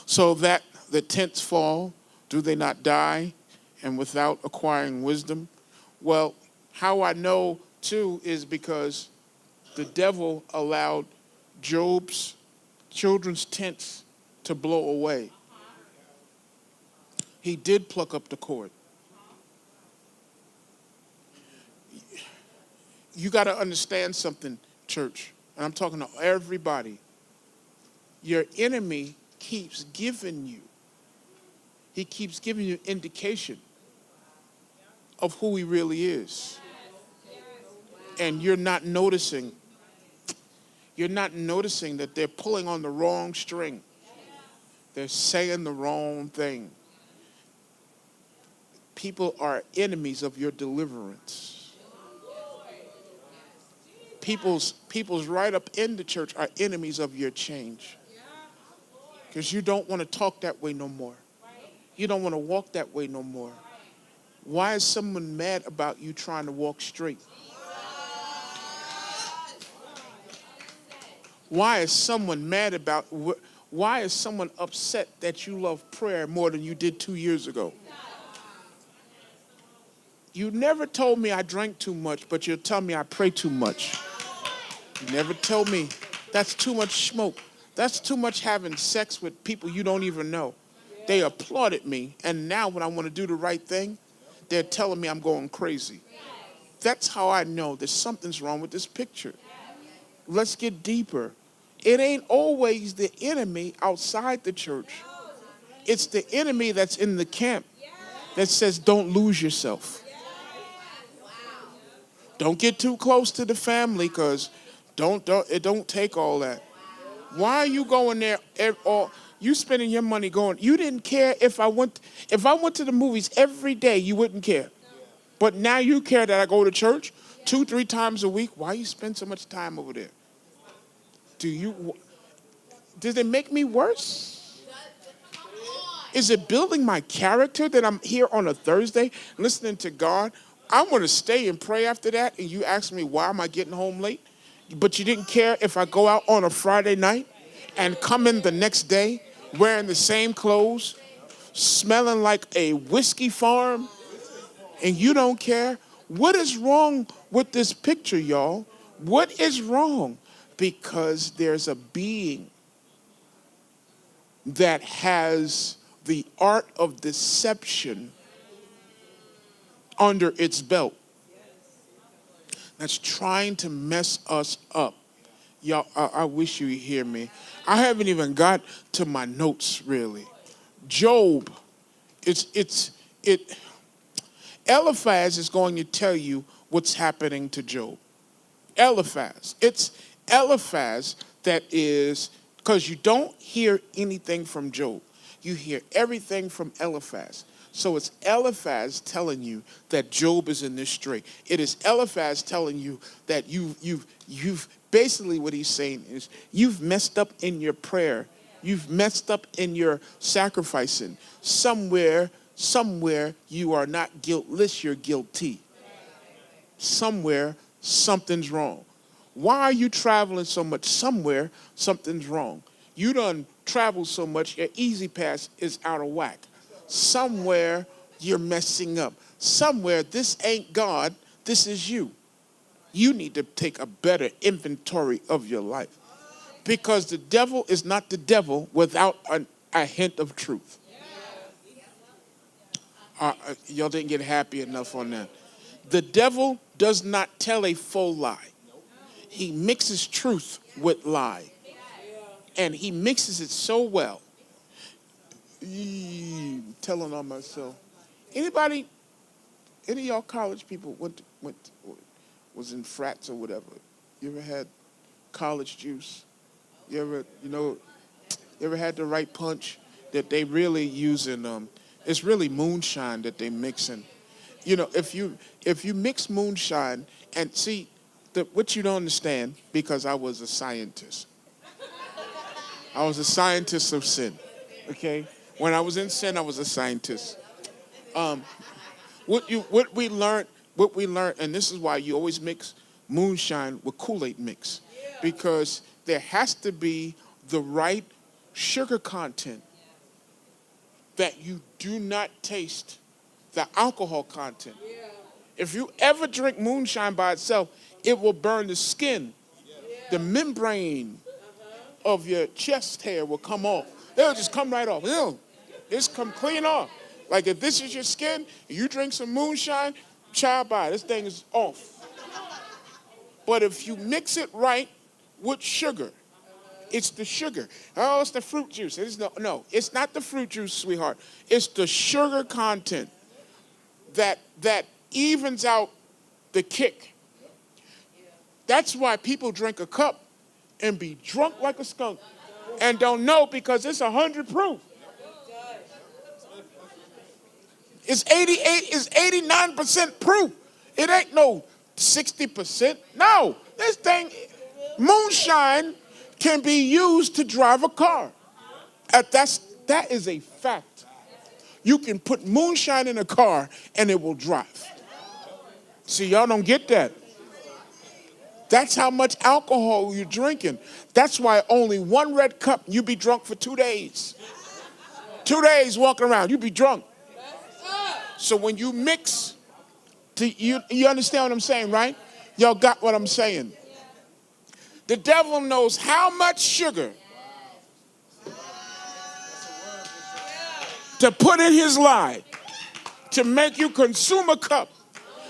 so that the tents fall? Do they not die and without acquiring wisdom? Well, how I know too is because the devil allowed Job's children's tents to blow away. He did pluck up the cord. You got to understand something, church, and I'm talking to everybody. Your enemy keeps giving you. He keeps giving you indication of who he really is. And you're not noticing that they're pulling on the wrong string. They're saying the wrong thing. People are enemies of your deliverance. People's right up in the church are enemies of your change. Because you don't want to talk that way no more. You don't want to walk that way no more. Why is someone mad about you trying to walk straight? Why is someone mad about, why is someone upset that you love prayer more than you did 2 years ago? You never told me I drank too much, but you'll tell me I pray too much. You never told me that's too much smoke. That's too much having sex with people you don't even know. They applauded me, and now when I want to do the right thing, they're telling me I'm going crazy. That's how I know that something's wrong with this picture. Let's get deeper. It ain't always the enemy outside the church. It's the enemy that's in the camp that says don't lose yourself. Don't get too close to the family, because it don't take all that. Why are you going there? You spending your money going? You didn't care if I went to the movies every day. You wouldn't care, but now you care that I go to church 2-3 times a week. Why you spend so much time over there? Does it make me worse? Is it building my character that I'm here on a Thursday listening to God? I want to stay and pray after that, and you ask me why am I getting home late? But you didn't care if I go out on a Friday night and come in the next day wearing the same clothes, smelling like a whiskey farm, and you don't care? What is wrong with this picture, y'all? What is wrong? Because there's a being that has the art of deception under its belt, that's trying to mess us up. Y'all, I wish you hear me. I haven't even got to my notes, really. Job, Eliphaz is going to tell you what's happening to Job. Eliphaz. It's Eliphaz that is, because you don't hear anything from Job. You hear everything from Eliphaz. So it's Eliphaz telling you that Job is in this strait. It is Eliphaz telling you that you've basically what he's saying is you've messed up in your prayer. You've messed up in your sacrificing. Somewhere you are not guiltless, you're guilty. Somewhere something's wrong. Why are you traveling so much? Somewhere something's wrong. You done travel so much, your Easy Pass is out of whack. Somewhere you're messing up. Somewhere this ain't God, this is you. You need to take a better inventory of your life. Because the devil is not the devil without a hint of truth. Y'all didn't get happy enough on that. The devil does not tell a full lie. He mixes truth with lie. And he mixes it so well. Telling on myself. Any of y'all college people was in frats or whatever? You ever had college juice? You ever had the right punch that they really using? It's really moonshine that they mixing. If you mix moonshine and see what you don't understand, because I was a scientist. I was a scientist of sin. Okay. When I was in sin, I was a scientist. What we learned, and this is why you always mix moonshine with Kool-Aid mix, because there has to be the right sugar content that you do not taste the alcohol content. If you ever drink moonshine by itself, it will burn the skin. The membrane of your chest hair will come off. It'll just come right off. It's come clean off. Like if this is your skin, you drink some moonshine, child by this thing is off. But if you mix it right with sugar, it's the sugar. Oh, it's the fruit juice. No, it's not the fruit juice, sweetheart. It's the sugar content that evens out the kick. That's why people drink a cup and be drunk like a skunk and don't know, because it's 100 proof. It's 88, it's 89% proof. It ain't no 60%. No, this thing, moonshine can be used to drive a car. That is a fact. You can put moonshine in a car and it will drive. See, y'all don't get that. That's how much alcohol you're drinking. That's why only one red cup, you be drunk for 2 days. 2 days walking around, you be drunk. So when you mix, you understand what I'm saying, right? Y'all got what I'm saying. The devil knows how much sugar to put in his lie to make you consume a cup.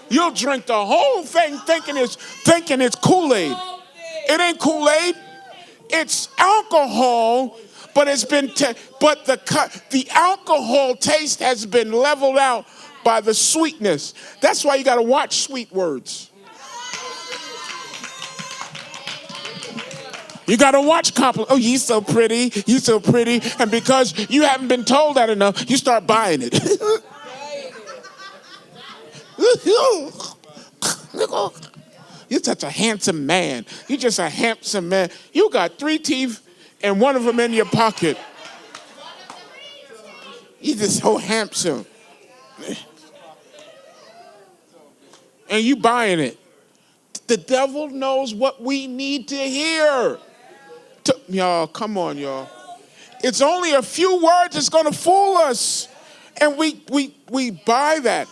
You'll drink the whole thing thinking it's Kool-Aid. It ain't Kool-Aid. It's alcohol, but the alcohol taste has been leveled out by the sweetness. That's why you got to watch sweet words. You got to watch compliments. Oh, you so pretty. You so pretty. And because you haven't been told that enough, you start buying it. You're such a handsome man. You're just a handsome man. You got 3 teeth and one of them in your pocket. You're just so handsome. And you buying it. The devil knows what we need to hear. Y'all, come on, y'all. It's only a few words that's going to fool us. And we buy that.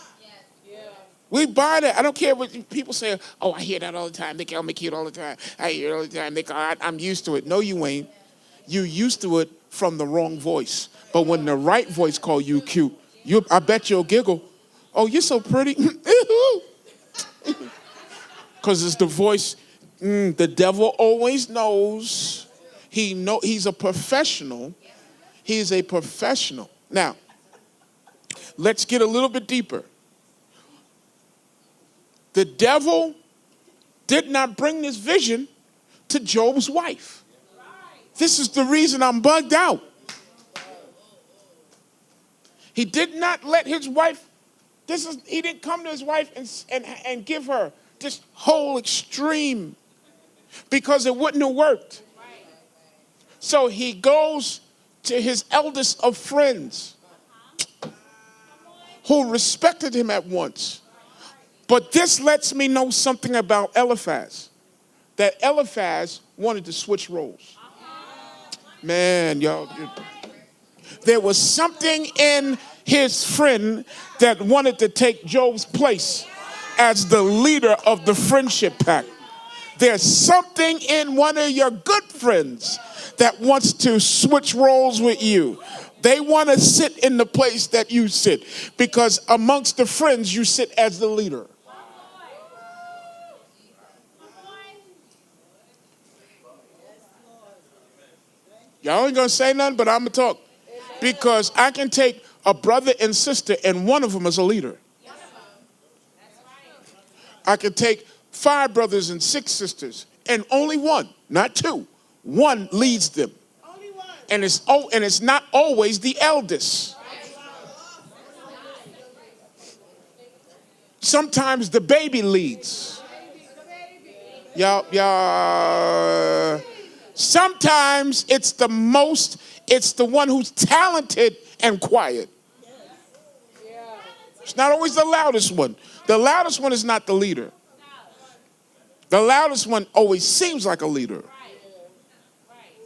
We buy that. I don't care what people say. Oh, I hear that all the time. They call me cute all the time. I hear it all the time. I'm used to it. No, you ain't. You used to it from the wrong voice. But when the right voice call you cute, I bet you'll giggle. Oh, you're so pretty. Because it's the voice. The devil always knows. He's a professional. He's a professional. Now, let's get a little bit deeper. The devil did not bring this vision to Job's wife. This is the reason I'm bugged out. He did not let his wife, he didn't come to his wife and give her this whole extreme because it wouldn't have worked. So he goes to his eldest of friends who respected him at once. But this lets me know something about Eliphaz. That Eliphaz wanted to switch roles. Man, y'all. There was something in his friend that wanted to take Job's place as the leader of the friendship pack. There's something in one of your good friends that wants to switch roles with you. They want to sit in the place that you sit because amongst the friends, you sit as the leader. Y'all ain't going to say nothing, but I'm going to talk. Because I can take a brother and sister, and one of them is a leader. I can take 5 brothers and 6 sisters, and only one, not 2. One leads them. And it's not always the eldest. Sometimes the baby leads. Y'all. Sometimes it's the one who's talented and quiet. It's not always the loudest one. The loudest one is not the leader. The loudest one always seems like a leader.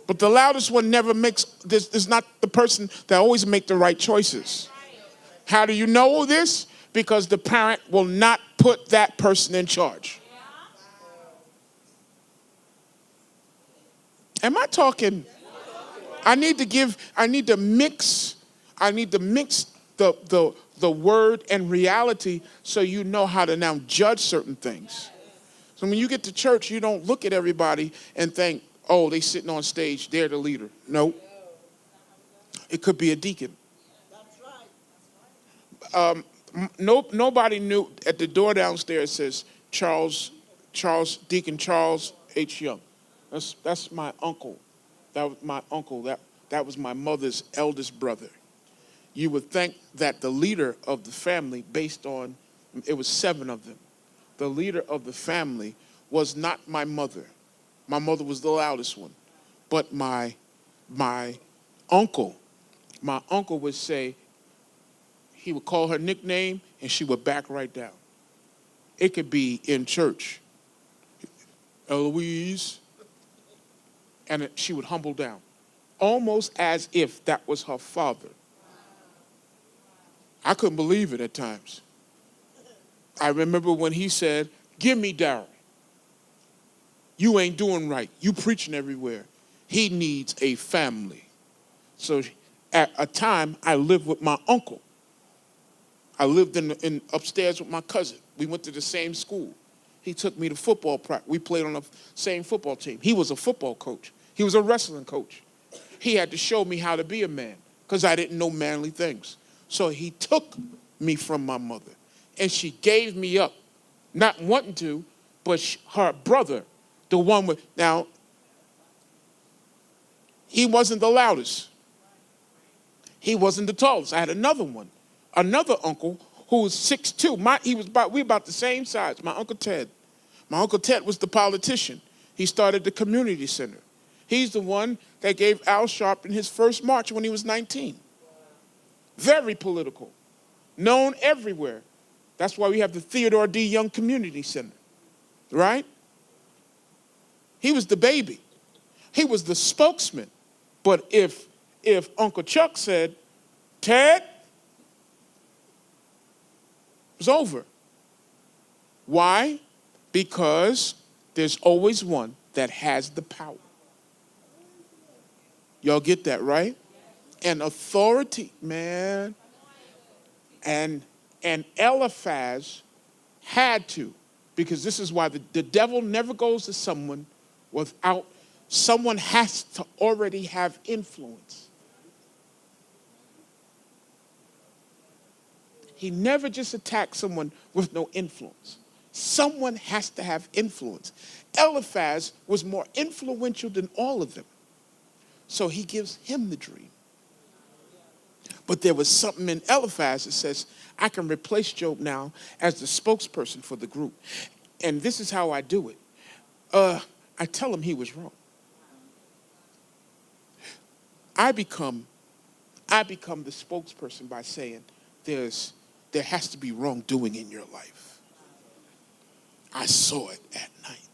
But the loudest one never makes, this is not the person that always make the right choices. How do you know this? Because the parent will not put that person in charge. Am I talking? I need to mix the word and reality so you know how to now judge certain things. So when you get to church, you don't look at everybody and think, oh, they sitting on stage, they're the leader. No. It could be a deacon. Nobody knew. At the door downstairs says Deacon Charles H. Young. That's my uncle. That was my uncle. That was my mother's eldest brother. you would think that the leader of the family, based on, it was 7 of them, the leader of the family was not my mother. My mother was the loudest one. But my uncle, would say, he would call her nickname and she would back right down. It could be in church, Eloise, and she would humble down, almost as if that was her father. I couldn't believe it at times. I remember when he said, "Give me Daryl. You ain't doing right. You preaching everywhere. He needs a family." So at a time, I lived with my uncle. I lived in upstairs with my cousin. We went to the same school. He took me to football practice. We played on the same football team. He was a football coach. He was a wrestling coach. He had to show me how to be a man because I didn't know manly things. So he took me from my mother, and she gave me up, not wanting to, but her brother, the one with, now, he wasn't the loudest. He wasn't the tallest. I had another one, another uncle who was 6'2". We about the same size, my Uncle Ted. My Uncle Ted was the politician. He started the community center. He's the one that gave Al Sharpton his first march when he was 19. Very political, known everywhere. That's why we have the Theodore D. Young Community Center, right? He was the baby. He was the spokesman. But if Uncle Chuck said, "Ted," it was over. Why? Because there's always one that has the power. Y'all get that, right? And authority, man. And Eliphaz had to, because this is why the devil never goes to someone without, someone has to already have influence. He never just attacks someone with no influence. Someone has to have influence. Eliphaz was more influential than all of them. So he gives him the dream. But there was something in Eliphaz that says, I can replace Job now as the spokesperson for the group. And this is how I do it. I tell him he was wrong. I become the spokesperson by saying there has to be wrongdoing in your life. I saw it at night.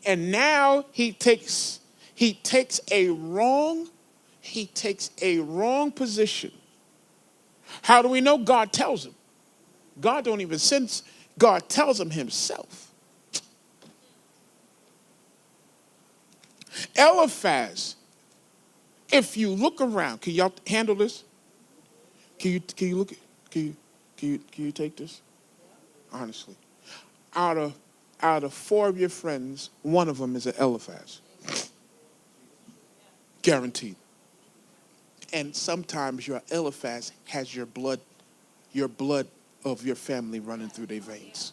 And now he takes a wrong position. How do we know? God tells him. God don't even sense. God tells him himself. Eliphaz, if you look around, can y'all handle this? Can you look at, can you take this? Honestly. Out of 4 of your friends, 1 of them is an Eliphaz. Guaranteed. And sometimes your Eliphaz has your blood of your family running through their veins.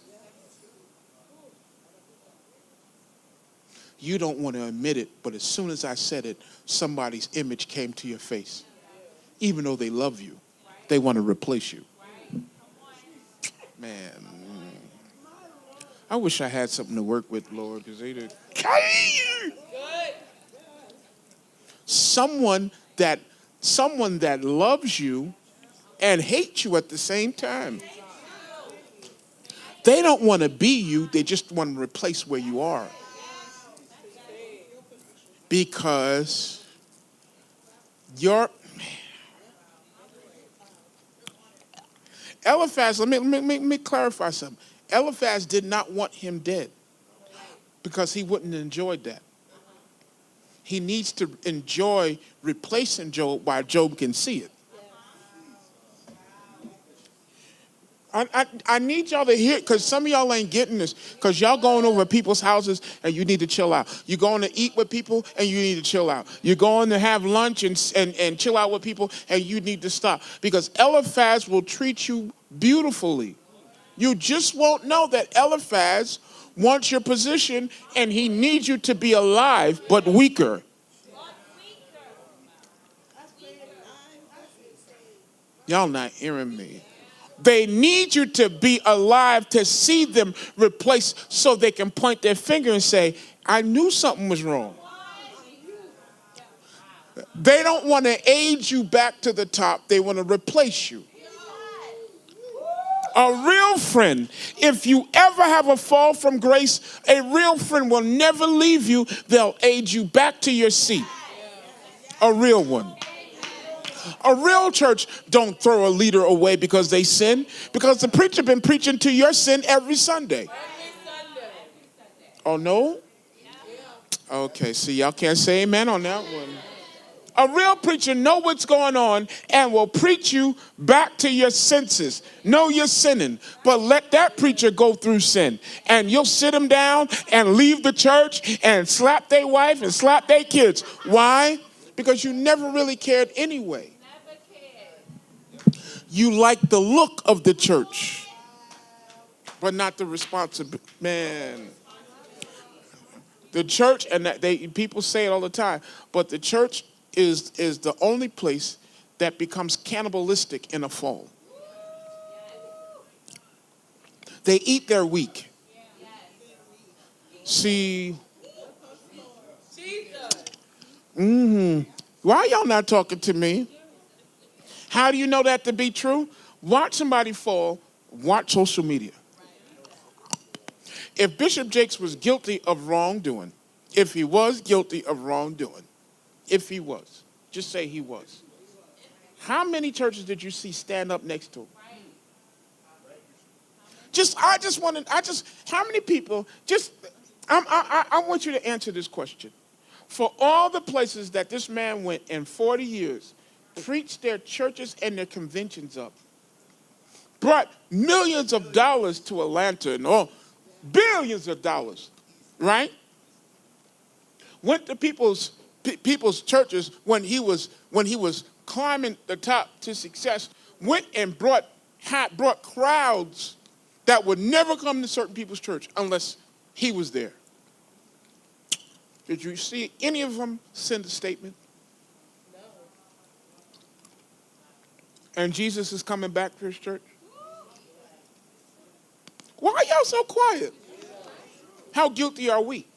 You don't want to admit it, but as soon as I said it, somebody's image came to your face. Even though they love you, they want to replace you. Man, I wish I had something to work with, Lord, because they did. Someone that loves you and hates you at the same time. They don't want to be you, they just want to replace where you are. Because Eliphaz, let me clarify something. Eliphaz did not want him dead because he wouldn't enjoy that. He needs to enjoy replacing Job while Job can see it. I need y'all to hear, because some of y'all ain't getting this, because y'all going over people's houses and you need to chill out. You're going to eat with people and you need to chill out. You're going to have lunch and chill out with people and you need to stop. Because Eliphaz will treat you beautifully. You just won't know that Eliphaz wants your position and he needs you to be alive but weaker. Y'all not hearing me. They need you to be alive to see them replaced so they can point their finger and say, I knew something was wrong. They don't want to aid you back to the top. They want to replace you. A real friend, if you ever have a fall from grace, a real friend will never leave you. They'll aid you back to your seat. A real one. A real church don't throw a leader away because they sin, because the preacher been preaching to your sin every Sunday. Oh, no? Okay, see, y'all can't say amen on that one. A real preacher know what's going on and will preach you back to your senses. Know you're sinning, but let that preacher go through sin. And you'll sit him down and leave the church and slap their wife and slap their kids. Why? Because you never really cared anyway. You like the look of the church, but not the responsibility. Man, the church, and people say it all the time, but the church is the only place that becomes cannibalistic in a fall. They eat their weak. See, why y'all not talking to me? How do you know that to be true? Watch somebody fall, watch social media. If Bishop Jakes was guilty of wrongdoing, if he was guilty of wrongdoing, if he was, just say he was. How many churches did you see stand up next to him? How many people, I want you to answer this question. For all the places that this man went in 40 years, preached their churches and their conventions up, brought millions of dollars to Atlanta, and billions of dollars, right? Went to people's churches when he was climbing the top to success. Went and brought crowds that would never come to certain people's church unless he was there. Did you see any of them send a statement? No. And Jesus is coming back to his church? Why are y'all so quiet? How guilty are we?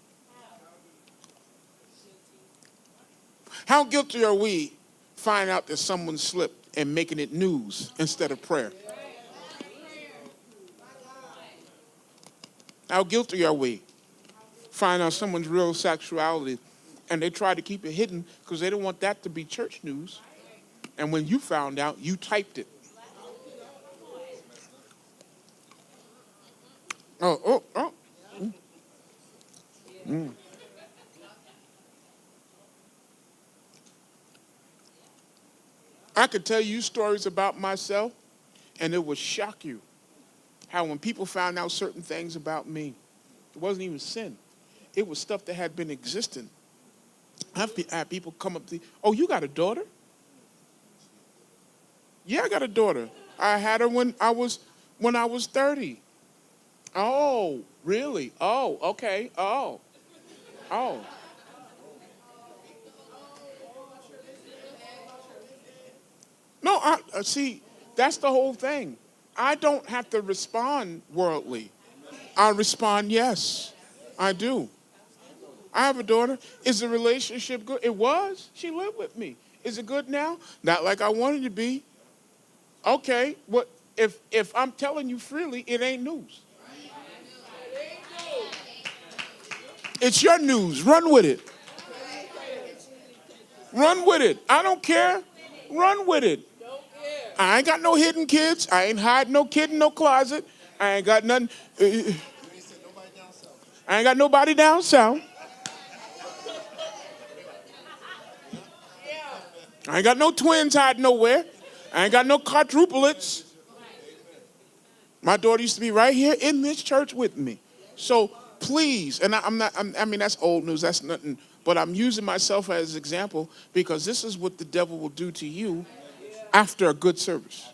How guilty are we finding out that someone slipped and making it news instead of prayer? How guilty are we finding out someone's real sexuality and they try to keep it hidden because they don't want that to be church news? And when you found out, you typed it. Oh. I could tell you stories about myself, and it would shock you how when people found out certain things about me, it wasn't even sin. It was stuff that had been existing. I had people come up to me, oh, you got a daughter? Yeah, I got a daughter. I had her when I was 30. Oh, really? Oh, okay. Oh. No, see, that's the whole thing. I don't have to respond worldly. I respond yes. I do. I have a daughter. Is the relationship good? It was. She lived with me. Is it good now? Not like I wanted to be. Okay, what if I'm telling you freely, it ain't news. It's your news. Run with it. Run with it. I don't care. Run with it. I ain't got no hidden kids. I ain't hiding no kid in no closet. I ain't got nothing. I ain't got nobody down south. I ain't got no twins hiding nowhere. I ain't got no quadruplets. My daughter used to be right here in this church with me. So please, and I mean, that's old news. That's nothing. But I'm using myself as an example because this is what the devil will do to you after a good service.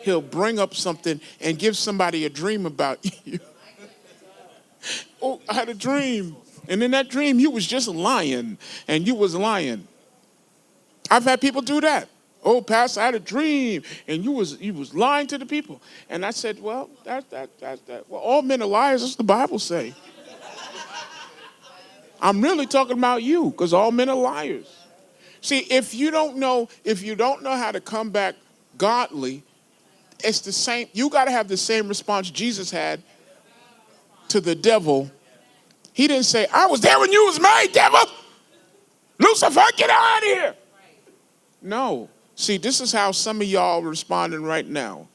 He'll bring up something and give somebody a dream about you. Oh, I had a dream. And in that dream, you was just lying. And you was lying. I've had people do that. Oh, Pastor, I had a dream, and you was lying to the people. And I said, well, that. Well, all men are liars, as the Bible say. I'm really talking about you, because all men are liars. See, if you don't know how to come back godly, it's the same. You got to have the same response Jesus had to the devil. He didn't say, I was there when you was made, devil. Lucifer, get out of here. No. See, this is how some of y'all are responding right now.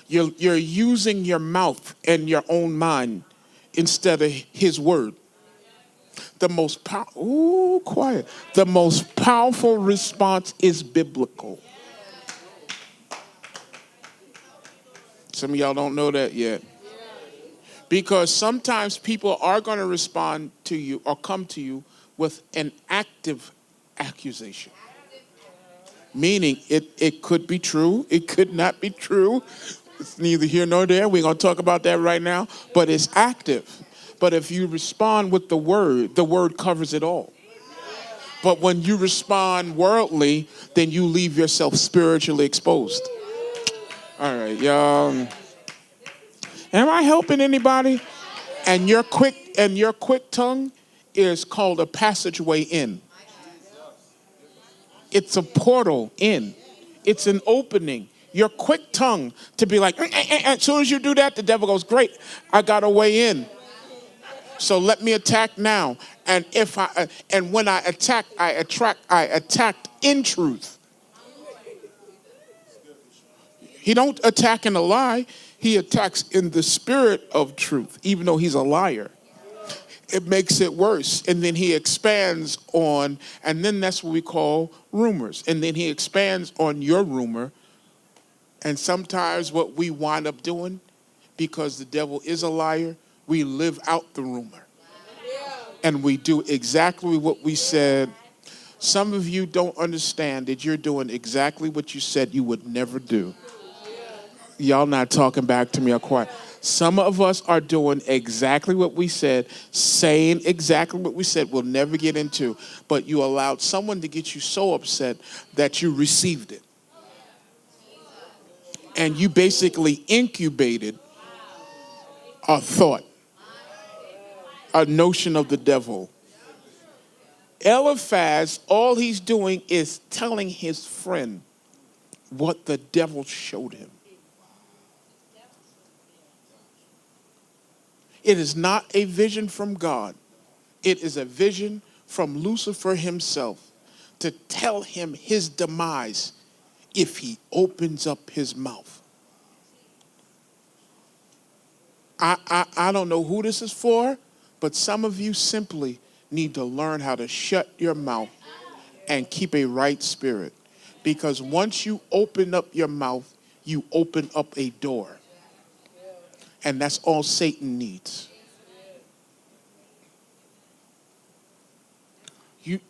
You're using your mouth and your own mind instead of his word. The most The most powerful response is biblical. Some of y'all don't know that yet. Because sometimes people are going to respond to you or come to you with an active accusation. Meaning it could be true, it could not be true. It's neither here nor there. We're going to talk about that right now. But it's active. But if you respond with the word covers it all. But when you respond worldly, then you leave yourself spiritually exposed. All right, y'all. Am I helping anybody? And your quick tongue is called a passageway in. It's a portal in. It's an opening. Your quick tongue to be like, as soon as you do that, the devil goes, great, I got a way in. So let me attack now. And when I attack, I attacked in truth. He don't attack in a lie. He attacks in the spirit of truth, even though he's a liar. It makes it worse. And then he expands on, and then that's what we call rumors. And then he expands on your rumor. And sometimes what we wind up doing, because the devil is a liar, we live out the rumor. And we do exactly what we said. Some of you don't understand that you're doing exactly what you said you would never do. Y'all not talking back to me or quiet. Some of us are doing exactly what we said, saying exactly what we said we'll never get into, but you allowed someone to get you so upset that you received it. And you basically incubated a thought, a notion of the devil. Eliphaz, all he's doing is telling his friend what the devil showed him. It is not a vision from God. It is a vision from Lucifer himself to tell him his demise if he opens up his mouth. I don't know who this is for, but some of you simply need to learn how to shut your mouth and keep a right spirit. Because once you open up your mouth, you open up a door. And that's all Satan needs.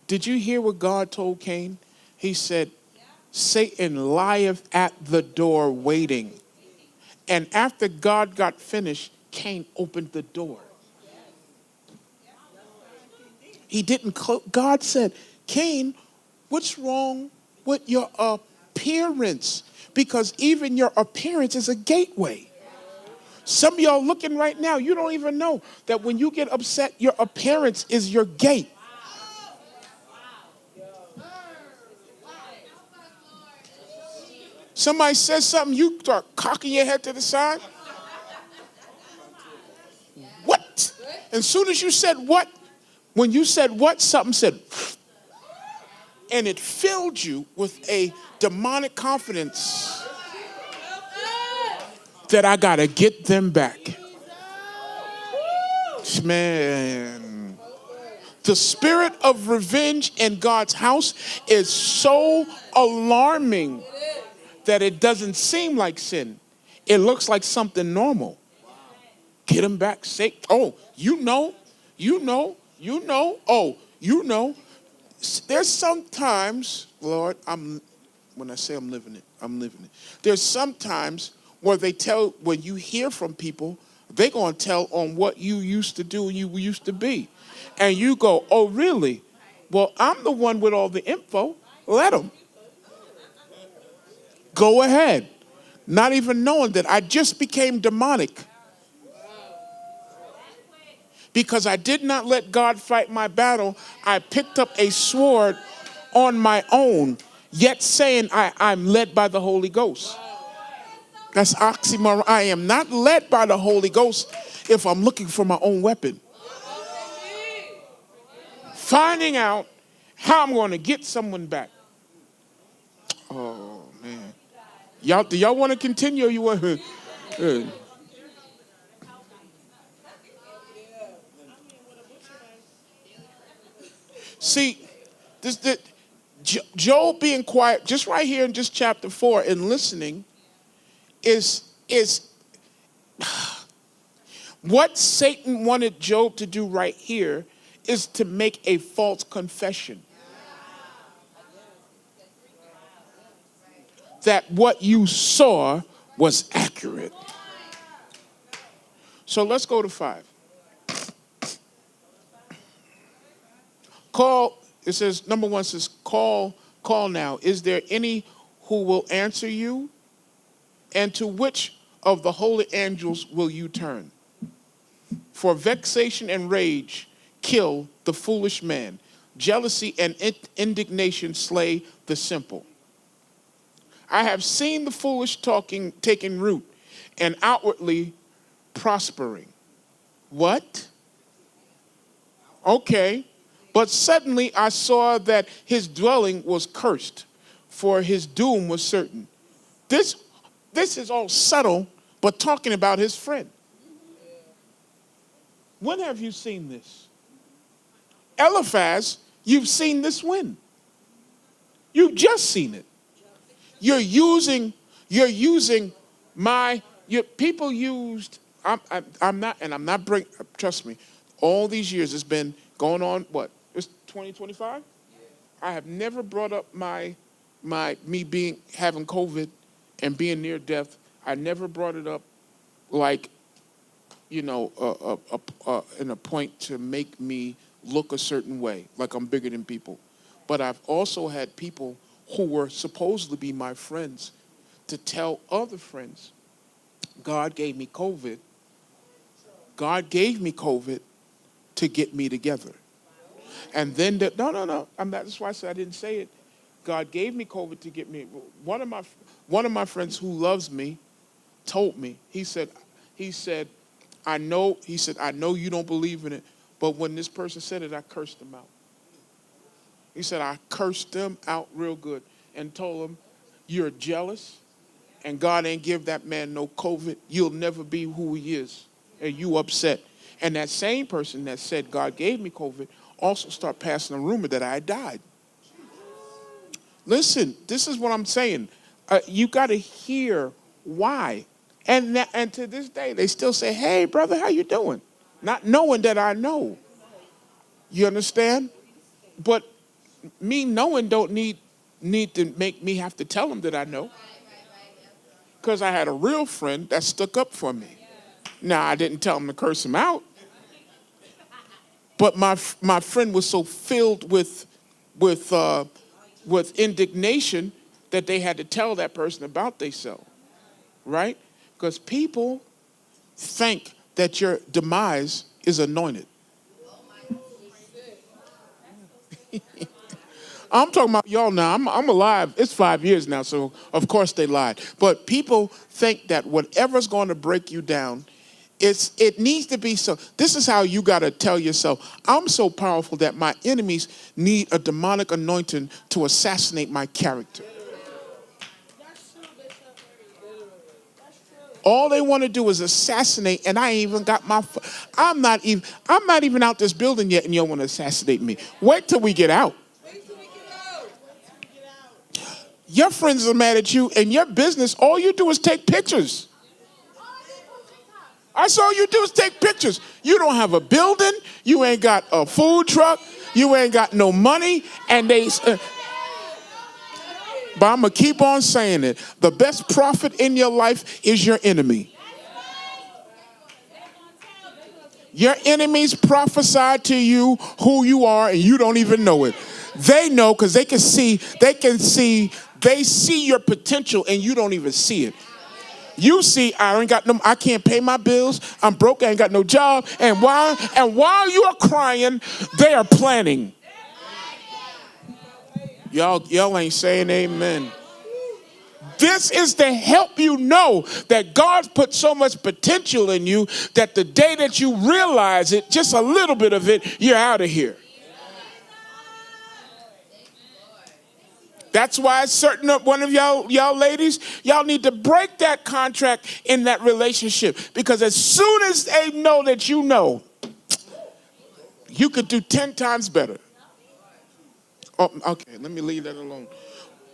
Did you hear what God told Cain? He said, Satan lieth at the door waiting. And after God got finished, Cain opened the door. He didn't close. God said, Cain, what's wrong with your appearance? Because even your appearance is a gateway. Some of y'all looking right now, you don't even know that when you get upset, your appearance is your gate. Somebody says something, you start cocking your head to the side. What? As soon as you said what, when you said what, something said, and it filled you with a demonic confidence that I got to get them back. Man, the spirit of revenge in God's house is so alarming that it doesn't seem like sin. It looks like something normal. Get them back. Say, oh, you know. Oh, you know. There's sometimes, Lord, when I say I'm living it. There's sometimes where when you hear from people, they're going to tell on what you used to do and you used to be. And you go, oh, really? Well, I'm the one with all the info. Let them. Go ahead. Not even knowing that I just became demonic because I did not let God fight my battle. I picked up a sword on my own, yet saying I'm led by the Holy Ghost. That's oxymoron. I am not led by the Holy Ghost if I'm looking for my own weapon. Finding out how I'm going to get someone back. Oh, man. Do y'all want to continue or you want to? See, Job being quiet, just right here in just chapter 4 and listening is what Satan wanted Job to do right here is to make a false confession. That what you saw was accurate. So let's go to 5. Call, it says, number 1 says, call now. Is there any who will answer you? And to which of the holy angels will you turn? For vexation and rage kill the foolish man. Jealousy and indignation slay the simple. I have seen the foolish taking root and outwardly prospering. What? Okay. But suddenly I saw that his dwelling was cursed, for his doom was certain. This is all subtle, but talking about his friend. When have you seen this? Eliphaz, you've seen this when? You've just seen it. You're using people used, I'm not bringing, trust me, all these years it's been going on, what? It's 2025? I have never brought up me having COVID and being near death. I never brought it up like, in a point to make me look a certain way, like I'm bigger than people. But I've also had people who were supposed to be my friends to tell other friends, God gave me COVID. God gave me COVID to get me together. And then, no, I'm not, that's why I said I didn't say it. God gave me COVID to get me. One of my friends who loves me told me, he said, I know you don't believe in it, but when this person said it, I cursed them out. He said, I cursed them out real good and told them, you're jealous and God ain't give that man no COVID. You'll never be who he is. And you upset. And that same person that said God gave me COVID also start passing a rumor that I died. Listen, this is what I'm saying. You got to hear why. And to this day, they still say, hey, brother, how you doing? Not knowing that I know. You understand? But me knowing don't need to make me have to tell them that I know. Because I had a real friend that stuck up for me. Now, I didn't tell him to curse him out. But my friend was so filled with indignation that they had to tell that person about themselves. Right? Because people think that your demise is anointed. I'm talking about y'all now. I'm alive. It's 5 years now, so of course they lied. But people think that whatever's going to break you down, it needs to be so. This is how you got to tell yourself, I'm so powerful that my enemies need a demonic anointing to assassinate my character. All they want to do is assassinate, and I ain't even got I'm not even out this building yet, and you want to assassinate me. Wait till we get out. Your friends are mad at you, and your business, all you do is take pictures. That's all you do is take pictures. You don't have a building. You ain't got a food truck. You ain't got no money, and but I'm going to keep on saying it. The best prophet in your life is your enemy. Your enemies prophesy to you who you are, and you don't even know it. They know because they can see They see your potential and you don't even see it. You see, I can't pay my bills. I'm broke. I ain't got no job. And while you are crying, they are planning. Y'all ain't saying amen. This is to help you know that God's put so much potential in you that the day that you realize it, just a little bit of it, you're out of here. That's why certain one of y'all ladies, y'all need to break that contract in that relationship. Because as soon as they know that you know, you could do 10 times better. Oh, okay, let me leave that alone.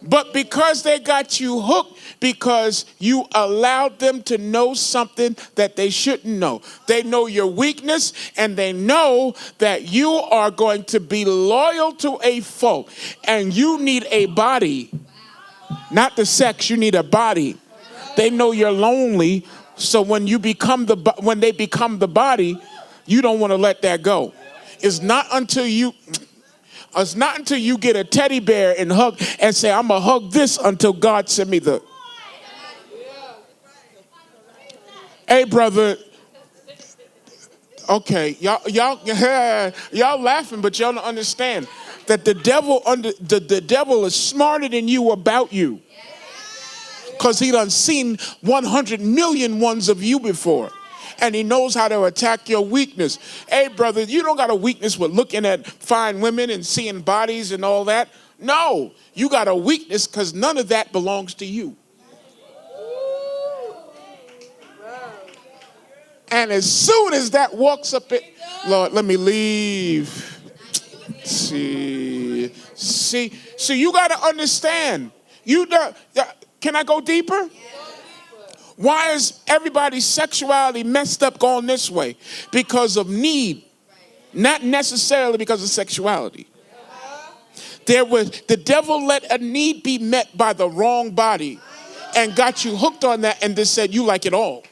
But because they got you hooked, because you allowed them to know something that they shouldn't know. They know your weakness, and they know that you are going to be loyal to a fault. And you need a body, not the sex, you need a body. They know you're lonely, so when they become the body, you don't want to let that go. It's not until you get a teddy bear and hug and say, I'm going to hug this until God send me the. Hey, brother. Okay, y'all laughing, but y'all don't understand that the devil is smarter than you about you. Because he done seen 100 million ones of you before. And he knows how to attack your weakness. Hey, brother, you don't got a weakness with looking at fine women and seeing bodies and all that. No, you got a weakness because none of that belongs to you. And as soon as that walks up it, Lord, let me leave. See, you got to understand. Can I go deeper? Why is everybody's sexuality messed up going this way? Because of need, not necessarily because of sexuality. The devil let a need be met by the wrong body and got you hooked on that and just said you like it all.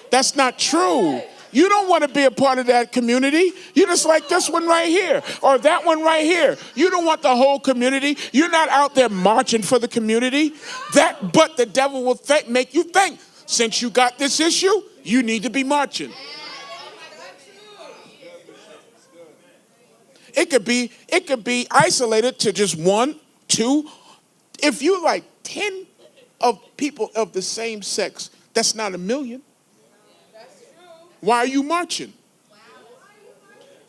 That's not true. You don't want to be a part of that community. You just like this one right here or that one right here. You don't want the whole community. You're not out there marching for the community. But the devil will make you think, since you got this issue, you need to be marching. It could be isolated to just 1, 2. If you like 10 of people of the same sex, that's not a million. Why are you marching?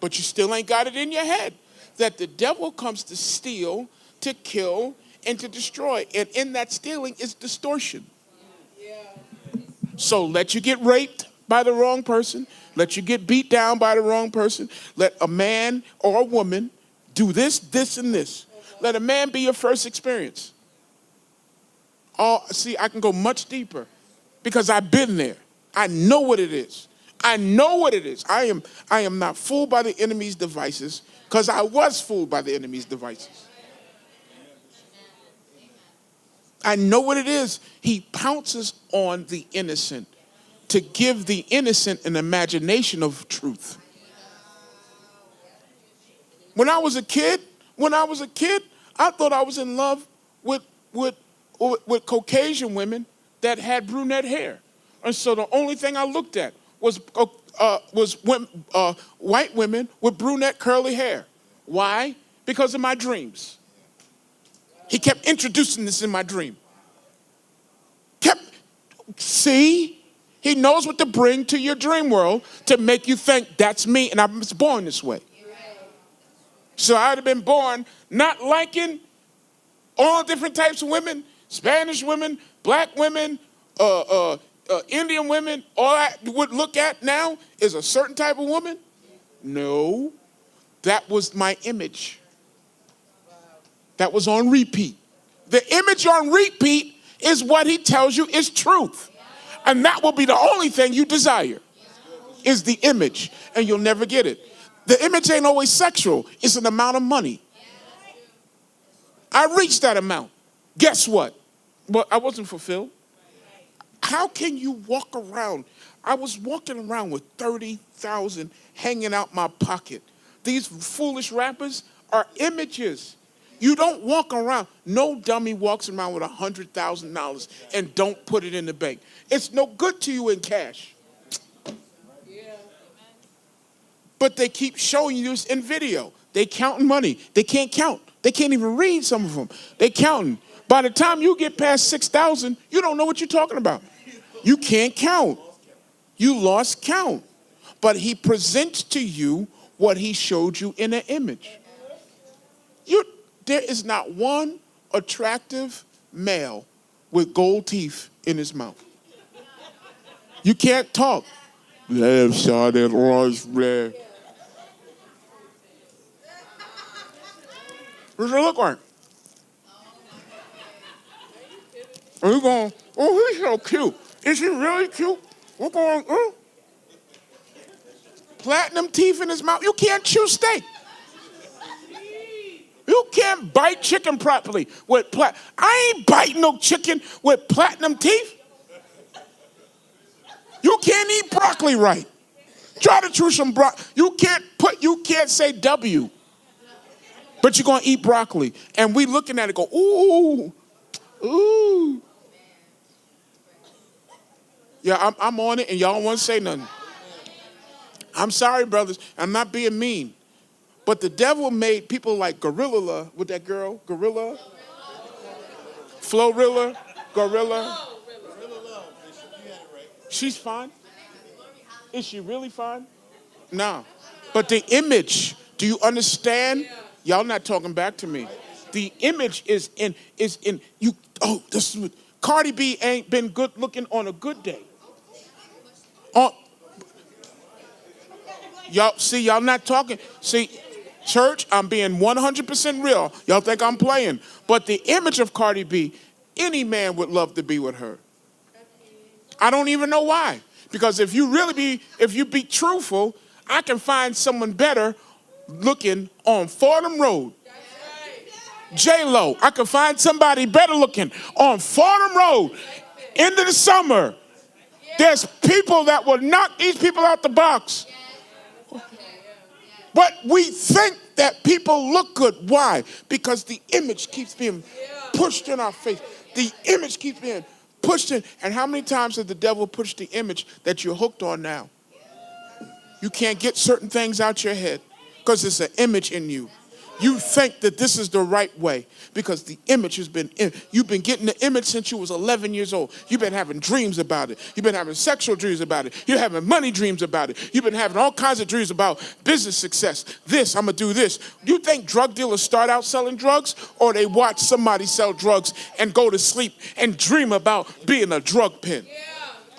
But you still ain't got it in your head that the devil comes to steal, to kill, and to destroy. And in that stealing is distortion. So let you get raped by the wrong person. Let you get beat down by the wrong person. Let a man or a woman do this, this, and this. Let a man be your first experience. Oh, see, I can go much deeper because I've been there. I know what it is. I know what it is. I am not fooled by the enemy's devices because I was fooled by the enemy's devices. I know what it is. He pounces on the innocent to give the innocent an imagination of truth. When I was a kid, I thought I was in love with Caucasian women that had brunette hair. And so the only thing I looked at was white women with brunette curly hair. Why? Because of my dreams. He kept introducing this in my dream. He knows what to bring to your dream world to make you think that's me and I was born this way. So I would have been born not liking all different types of women, Spanish women, black women, Indian women. All I would look at now is a certain type of woman. No, that was my image. That was on repeat. The image on repeat is what he tells you is truth. And that will be the only thing you desire, is the image. And you'll never get it. The image ain't always sexual. It's an amount of money. I reached that amount. Guess what? Well, I wasn't fulfilled. How can you walk around? I was walking around with 30,000 hanging out my pocket. These foolish rappers are images. You don't walk around. No dummy walks around with $100,000 and don't put it in the bank. It's no good to you in cash. But they keep showing you this in video. They counting money. They can't count. They can't even read, some of them. They counting. By the time you get past 6,000, you don't know what you're talking about. You can't count. You lost count. But he presents to you what he showed you in an image. There is not one attractive male with gold teeth in his mouth. You can't talk. Left side and right red. What's it look like? Are you going, oh, he's so cute. Is he really cute? We're going, platinum teeth in his mouth. You can't chew steak. You can't bite chicken properly with I ain't biting no chicken with platinum teeth. You can't eat broccoli right. Try to chew some broccoli. You can't say W. But you're gonna eat broccoli. And we looking at it go, ooh, ooh. Yeah, I'm on it and y'all don't want to say nothing. I'm sorry, brothers. I'm not being mean. But the devil made people like Gorilla with that girl, Gorilla, Florilla, Gorilla. She's fine. Is she really fine? No. But the image, do you understand? Y'all not talking back to me. The image is in you. Oh, this is Cardi B ain't been good looking on a good day. Y'all not talking. See, church, I'm being 100% real. Y'all think I'm playing. But the image of Cardi B, any man would love to be with her. I don't even know why. Because if you be truthful, I can find someone better looking on Fordham Road. J-Lo, I can find somebody better looking on Fordham Road. End of the summer. There's people that will knock these people out the box. But we think that people look good. Why? Because the image keeps being pushed in our face. The image keeps being pushed in. And how many times has the devil pushed the image that you're hooked on now? You can't get certain things out your head because it's an image in you. You think that this is the right way because the image has been in. You've been getting the image since you was 11 years old. You've been having dreams about it. You've been having sexual dreams about it. You're having money dreams about it. You've been having all kinds of dreams about business success. This, I'm going to do this. You think drug dealers start out selling drugs or they watch somebody sell drugs and go to sleep and dream about being a drug pen,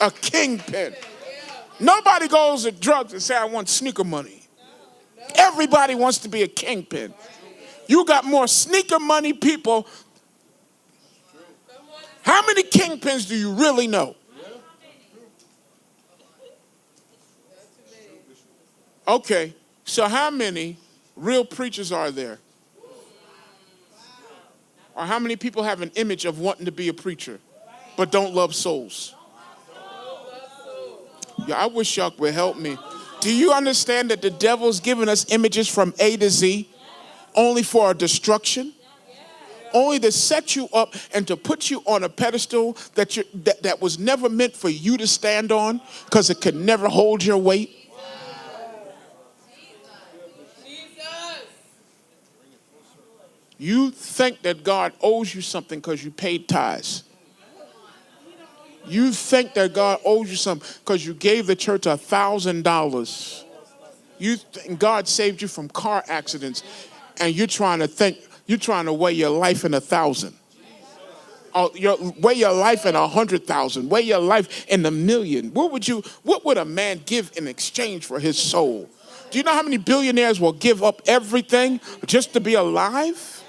a kingpin? Nobody goes to drugs and say, I want sneaker money. Everybody wants to be a kingpin. You got more sneaker money people. How many kingpins do you really know? Okay, so how many real preachers are there? Or how many people have an image of wanting to be a preacher but don't love souls? Yeah, I wish y'all would help me. Do you understand that the devil's giving us images from A to Z only for our destruction? Only to set you up and to put you on a pedestal that was never meant for you to stand on because it could never hold your weight? You think that God owes you something because you paid tithes. You think that God owes you something because you gave the church $1,000. You think God saved you from car accidents, and you're trying to weigh your life in 1,000. Weigh your life in 100,000. Weigh your life in 1,000,000. What would a man give in exchange for his soul? Do you know how many billionaires will give up everything just to be alive?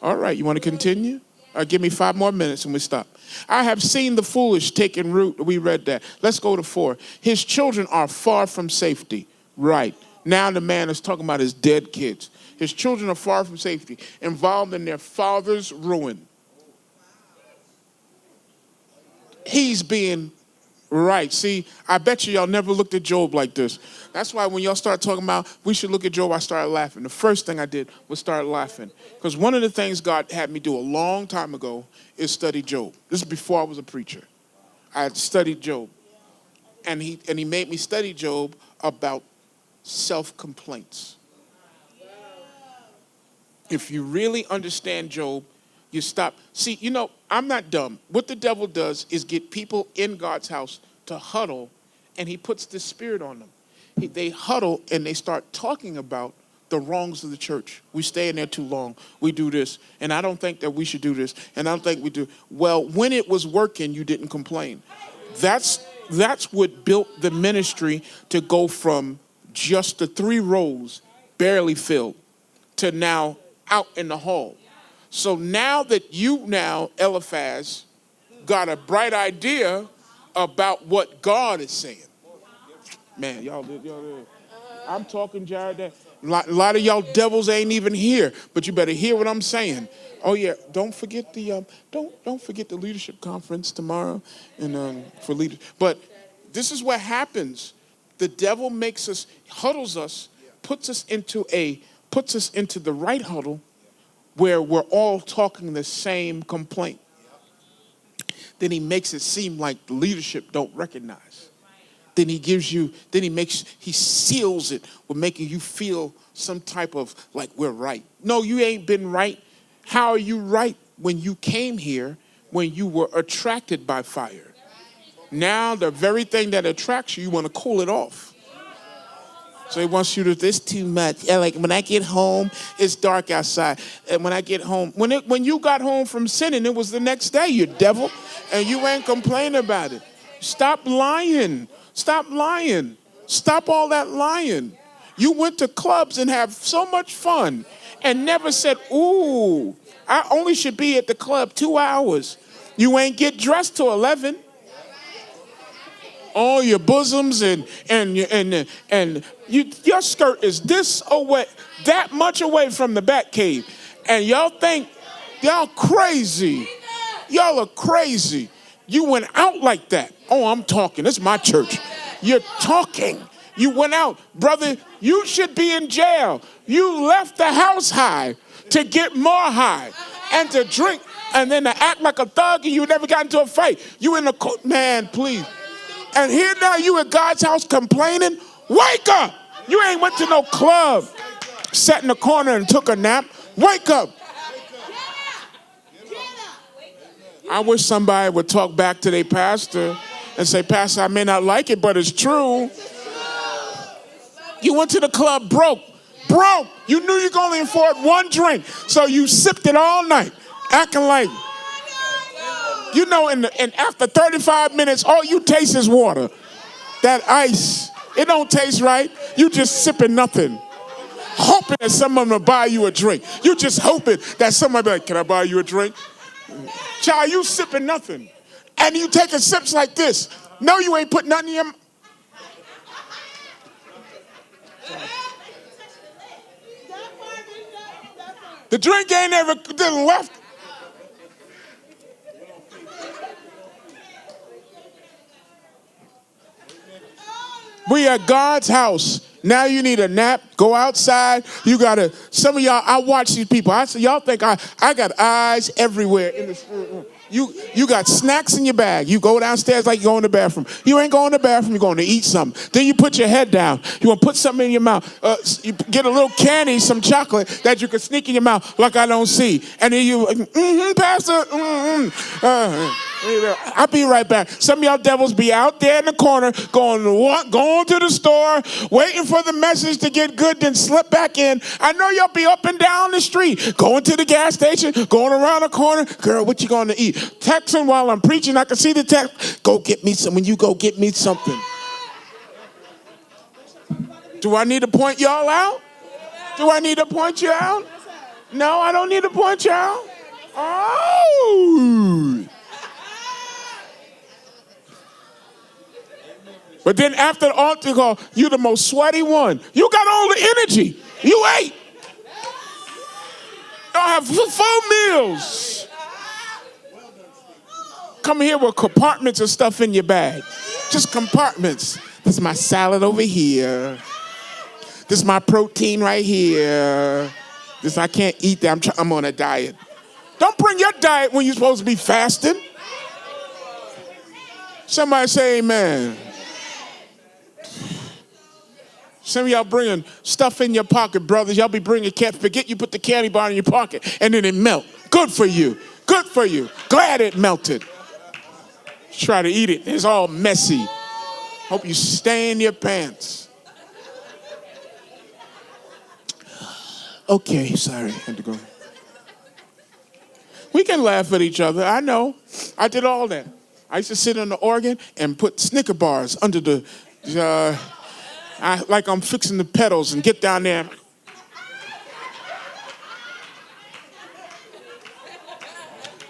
All right, you want to continue? Give me 5 more minutes and we stop. I have seen the foolish taking root. We read that. Let's go to 4. His children are far from safety. Right. Now the man is talking about his dead kids. His children are far from safety, involved in their father's ruin. He's being Right. See, I bet y'all never looked at Job like this. That's why when y'all start talking about we should look at Job, I started laughing. The first thing I did was start laughing. Because one of the things God had me do a long time ago is study Job. This is before I was a preacher. I had studied Job. And he made me study Job about self-complaints. If you really understand Job, you stop. See, I'm not dumb. What the devil does is get people in God's house to huddle, and he puts this spirit on them. They huddle, and they start talking about the wrongs of the church. We stay in there too long. We do this, and I don't think that we should do this, and I don't think we do. Well, when it was working, you didn't complain. That's what built the ministry to go from just the 3 rows, barely filled, to now out in the hall. So now that Eliphaz, got a bright idea about what God is saying. Man, y'all I'm talking, Jared. A lot of y'all devils ain't even here, but you better hear what I'm saying. Oh yeah, don't forget the don't forget the leadership conference tomorrow, and for leaders. But this is what happens. The devil makes us, huddles us, puts us into the right huddle, where we're all talking the same complaint. Then he makes it seem like the leadership don't recognize. Then he seals it with making you feel some type of like we're right. No, you ain't been right. How are you right when you came here, when you were attracted by fire? Now the very thing that attracts you, you want to cool it off. So he wants you to, this too much. Yeah, like when I get home, it's dark outside. And when I get home, when you got home from sinning, it was the next day, you devil. And you ain't complaining about it. Stop lying. Stop lying. Stop all that lying. You went to clubs and have so much fun and never said, ooh, I only should be at the club 2 hours. You ain't get dressed till 11. All your bosoms and your skirt is this away, that much away from the back cave. And y'all think y'all crazy. Y'all are crazy. You went out like that. Oh, I'm talking. This is my church. You're talking. You went out. Brother, you should be in jail. You left the house high to get more high and to drink and then to act like a thug, and you never got into a fight. You in the court. Man, please. And here now you at God's house complaining. Wake up. You ain't went to no club, sat in the corner and took a nap. Wake up. I wish somebody would talk back to their pastor and say, Pastor, I may not like it, but it's true. You went to the club broke. You knew you could only afford 1 drink, so you sipped it all night, acting like, and after 35 minutes, all you taste is water. That ice, it don't taste right. You just sipping nothing, hoping that someone will buy you a drink. You just hoping that somebody be like, can I buy you a drink? Child, you sipping nothing. And you taking sips like this. No, you ain't put nothing in your mouth. The drink ain't ever didn't left. We at God's house. Now you need a nap. Go outside. Some of y'all, I watch these people. Y'all think I got eyes everywhere in the spirit room. You got snacks in your bag. You go downstairs like you go in the bathroom. You ain't going to the bathroom. You're going to eat something. Then you put your head down. You want to put something in your mouth. You get a little candy, some chocolate that you can sneak in your mouth like I don't see. And then you, Pastor, I'll be right back. Some of y'all devils be out there in the corner going to the store, waiting for the message to get good, then slip back in. I know y'all be up and down the street, going to the gas station, going around the corner. Girl, what you going to eat? Texting while I'm preaching. I can see the text. Go get me some. When you go get me something. Do I need to point y'all out? Do I need to point you out? No, I don't need to point you out. Oh. But then after the altar call, you the most sweaty one. You got all the energy. You ate. Y'all have full meals. Come here with compartments of stuff in your bag. Just compartments. This is my salad over here. This is my protein right here. This I can't eat that. I'm on a diet. Don't bring your diet when you're supposed to be fasting. Somebody say amen. Some of y'all bringing stuff in your pocket, brothers. Y'all be bringing can't forget you put the candy bar in your pocket and then it melt. Good for you. Good for you. Glad it melted. Try to eat it. It's all messy. Hope you stay in your pants. Okay, sorry. Had to go. We can laugh at each other. I know. I did all that. I used to sit on the organ and put Snicker bars under the, like I'm fixing the pedals and get down there.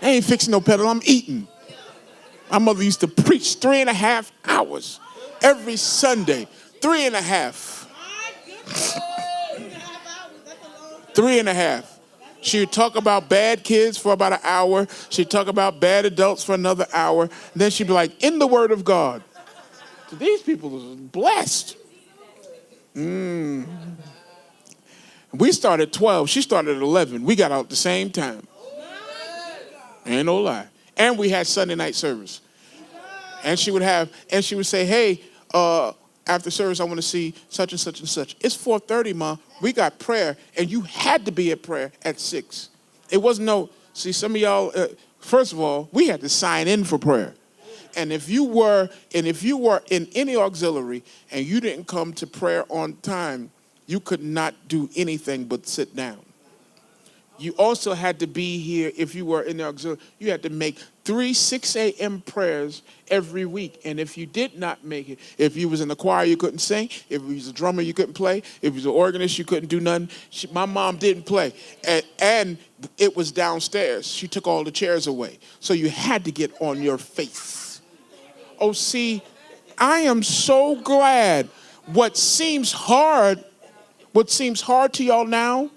I ain't fixing no pedal, I'm eating. My mother used to preach 3.5 hours every Sunday. 3.5. 3.5. She would talk about bad kids for about an hour. She'd talk about bad adults for another hour. And then she'd be like, in the Word of God. So these people are blessed. We started at 12. She started at 11. We got out at the same time. Ain't no lie. And we had Sunday night service. And she would say, hey, after service, I want to see such and such and such. It's 4:30, Ma. We got prayer, and you had to be at prayer at 6. It wasn't see, some of y'all, first of all, we had to sign in for prayer. And if you were in any auxiliary and you didn't come to prayer on time, you could not do anything but sit down. You also had to be here if you were in the auxiliary. You had to make 3 6 a.m. prayers every week. And if you did not make it, if you was in the choir, you couldn't sing. If you was a drummer, you couldn't play. If you was an organist, you couldn't do nothing. My mom didn't play. And it was downstairs. She took all the chairs away. So you had to get on your face. Oh, see, I am so glad. What seems hard to y'all now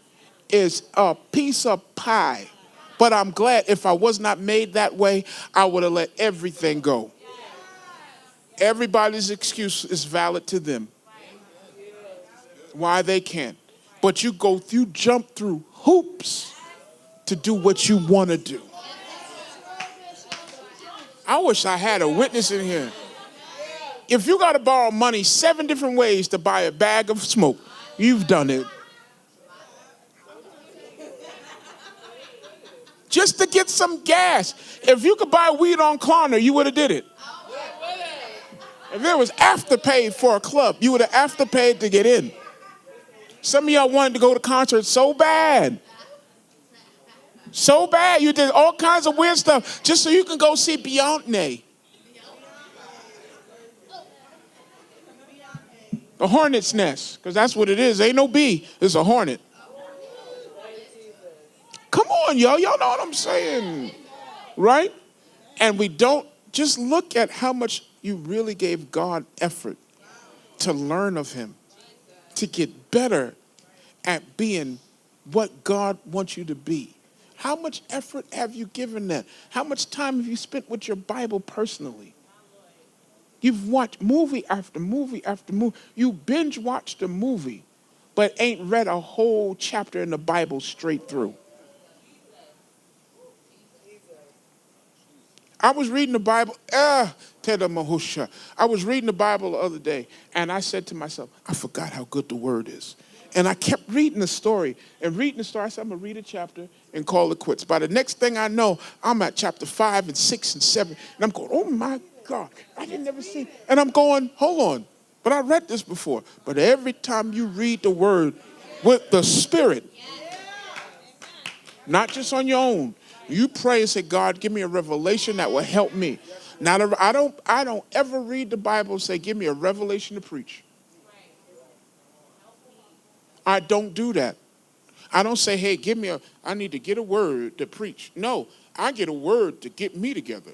is a piece of pie. But I'm glad if I was not made that way, I would have let everything go. Everybody's excuse is valid to them. Why they can't. But you jump through hoops to do what you want to do. I wish I had a witness in here. If you got to borrow money 7 different ways to buy a bag of smoke, you've done it. Just to get some gas. If you could buy weed on Klarna, you would have did it. If there was afterpay for a club, you would have afterpaid to get in. Some of y'all wanted to go to concerts so bad. So bad. You did all kinds of weird stuff just so you can go see Beyonce. A hornet's nest, because that's what it is. Ain't no bee. It's a hornet. Come on, y'all. Y'all know what I'm saying. Right? And we don't just look at how much you really gave God effort to learn of him, to get better at being what God wants you to be. How much effort have you given that? How much time have you spent with your Bible personally? You've watched movie after movie after movie. You binge watched a movie, but ain't read a whole chapter in the Bible straight through. I was reading the Bible. I was reading the Bible the other day, and I said to myself, I forgot how good the word is. And I kept reading the story. And reading the story, I said, I'm going to read a chapter and call it quits. By the next thing I know, I'm at chapter 5 and 6 and 7. And I'm going, oh, my God, I didn't ever see. And I'm going, hold on. But I read this before. But every time you read the word with the Spirit, not just on your own, you pray and say, God, give me a revelation that will help me. I don't ever read the Bible and say, give me a revelation to preach. I don't do that. I don't say, hey, I need to get a word to preach. No, I get a word to get me together.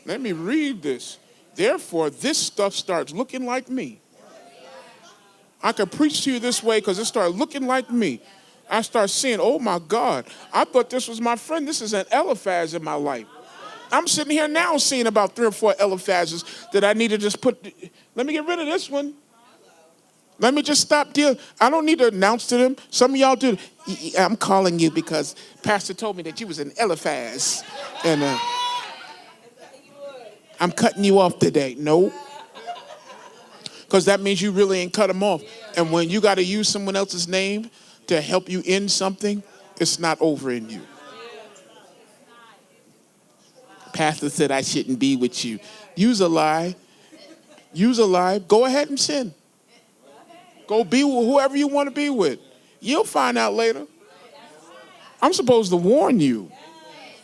Let me read this. Therefore, this stuff starts looking like me. I can preach to you this way because it started looking like me. I start seeing, oh my God, I thought this was my friend. This is an Eliphaz in my life. I'm sitting here now seeing about 3 or 4 Eliphazes that I need to just put. Let me get rid of this one. Let me just stop dealing. I don't need to announce to them. Some of y'all do. I'm calling you because Pastor told me that you was an Eliphaz. And I'm cutting you off today. No. Because that means you really ain't cut them off. And when you got to use someone else's name to help you in something, it's not over in you. Pastor said I shouldn't be with you. Use a lie. Use a lie. Go ahead and sin. Go be with whoever you want to be with. You'll find out later. I'm supposed to warn you.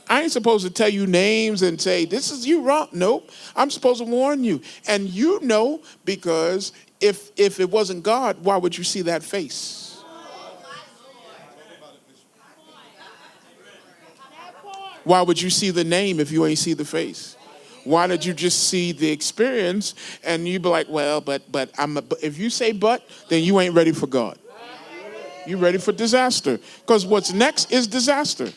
I ain't supposed to tell you names and say, this is you wrong. Nope. I'm supposed to warn you. And you know, because if it wasn't God, why would you see that face? Why would you see the name if you ain't see the face? Why did you just see the experience and you be like, well, but if you say but, then you ain't ready for God. You ready for disaster. Because what's next is disaster.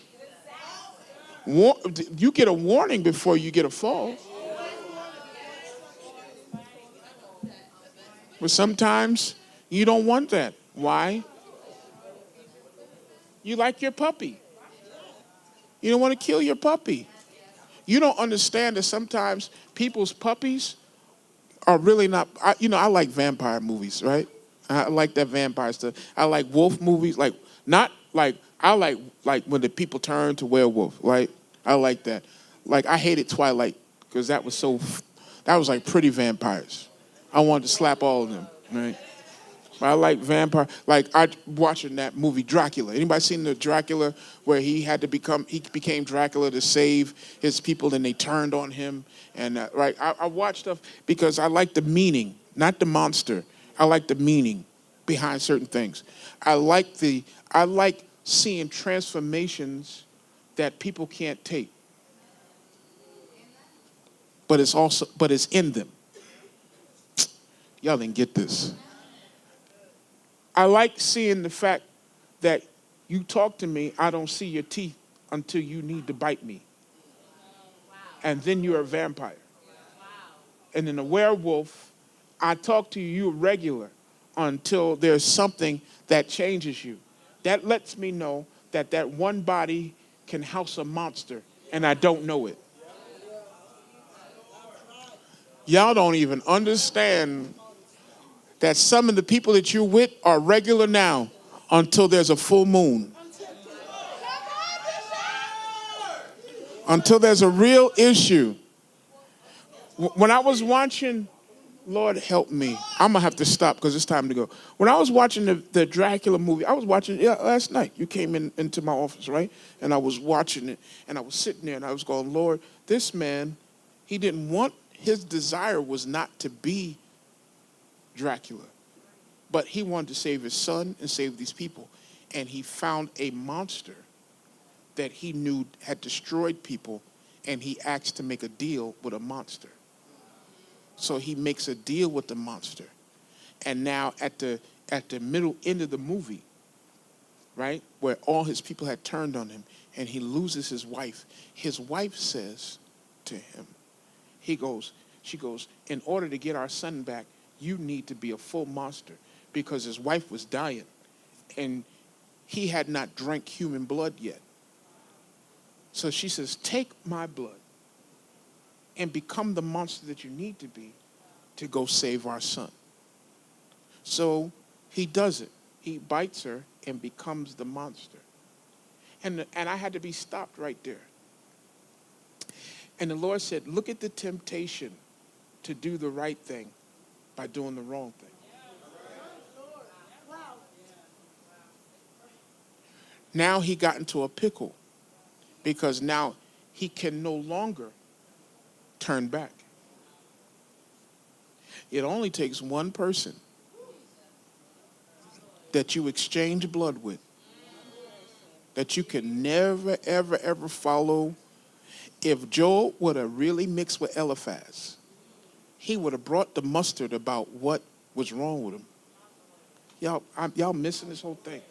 You get a warning before you get a fall. But sometimes you don't want that. Why? You like your puppy. You don't want to kill your puppy. You don't understand that sometimes people's puppies are really not, I like vampire movies, right? I like that vampire stuff. I like wolf movies, I like when the people turn to werewolf, right? I like that. Like, I hated Twilight because that was like pretty vampires. I wanted to slap all of them, right? But I like vampire. Like, I watching that movie Dracula. Anybody seen the Dracula where he became Dracula to save his people and they turned on him? And right, I watch stuff because I like the meaning, not the monster. I like the meaning behind certain things. I like seeing transformations that people can't take. But it's in them. Y'all didn't get this. I like seeing the fact that you talk to me, I don't see your teeth until you need to bite me. And then you're a vampire. And in a werewolf, I talk to you, you're regular until there's something that changes you. That lets me know that one body can house a monster, and I don't know it. Y'all don't even understand that some of the people that you're with are regular now until there's a full moon. Until there's a real issue. When I was watching, Lord help me, I'm going to have to stop because it's time to go. When I was watching the Dracula movie, I was watching it last night. You came into my office, right? And I was watching it, and I was sitting there, and I was going, Lord, this man, his desire was not to be Dracula. But he wanted to save his son and save these people. And he found a monster that he knew had destroyed people, and he asked to make a deal with a monster. So he makes a deal with the monster. And now at the middle end of the movie, right, where all his people had turned on him, and he loses his wife says to him, she goes, in order to get our son back, you need to be a full monster, because his wife was dying, and he had not drank human blood yet. So she says, take my blood and become the monster that you need to be to go save our son. So he does it. He bites her and becomes the monster. And I had to be stopped right there. And the Lord said, look at the temptation to do the right thing by doing the wrong thing. Now he got into a pickle because now he can no longer turn back. It only takes one person that you exchange blood with that you can never, ever, ever follow. If Joel would have really mixed with Eliphaz, he would have brought the mustard about what was wrong with him. Y'all missing this whole thing.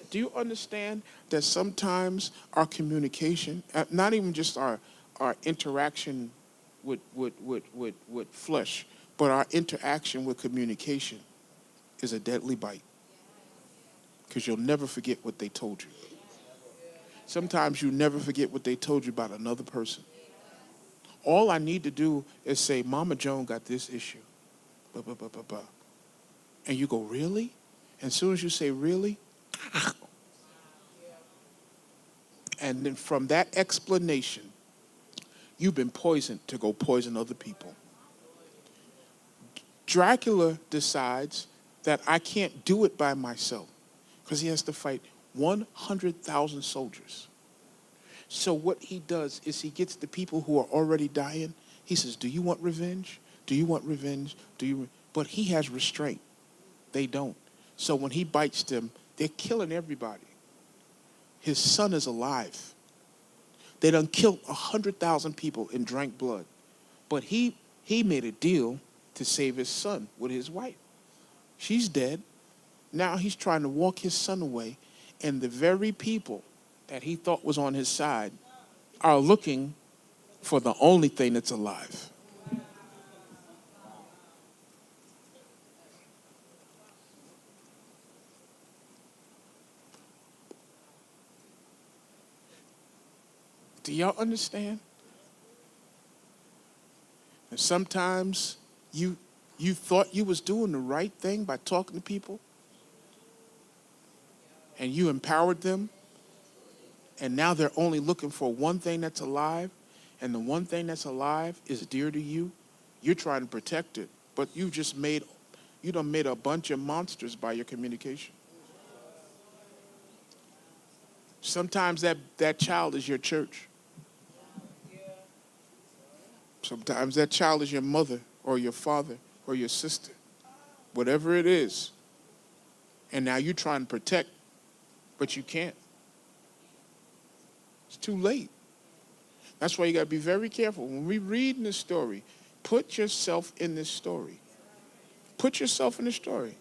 Do you understand that sometimes our communication, not even just our our interaction with flesh, but our interaction with communication is a deadly bite, because you'll never forget what they told you. Sometimes you never forget what they told you about another person. All I need to do is say, Mama Joan got this issue. Blah, blah, blah, blah, blah. And you go, really? And as soon as you say, really? And then from that explanation, you've been poisoned to go poison other people. Dracula decides that I can't do it by myself, because he has to fight 100,000 soldiers. So what he does is he gets the people who are already dying. He says, do you want revenge? Do you want revenge? But he has restraint. They don't. So when he bites them, they're killing everybody. His son is alive. They done killed 100,000 people and drank blood. But he made a deal to save his son with his wife. She's dead. Now he's trying to walk his son away, and the very people that he thought was on his side are looking for the only thing that's alive. Do y'all understand? And sometimes you thought you was doing the right thing by talking to people, and you empowered them, and now they're only looking for one thing that's alive, and the one thing that's alive is dear to you. You're trying to protect it, but you done made a bunch of monsters by your communication. Sometimes that child is your church. Sometimes that child is your mother or your father or your sister, whatever it is. And now you're trying to protect, but you can't. It's too late. That's why you got to be very careful. When we read in this story, put yourself in this story. Put yourself in the story.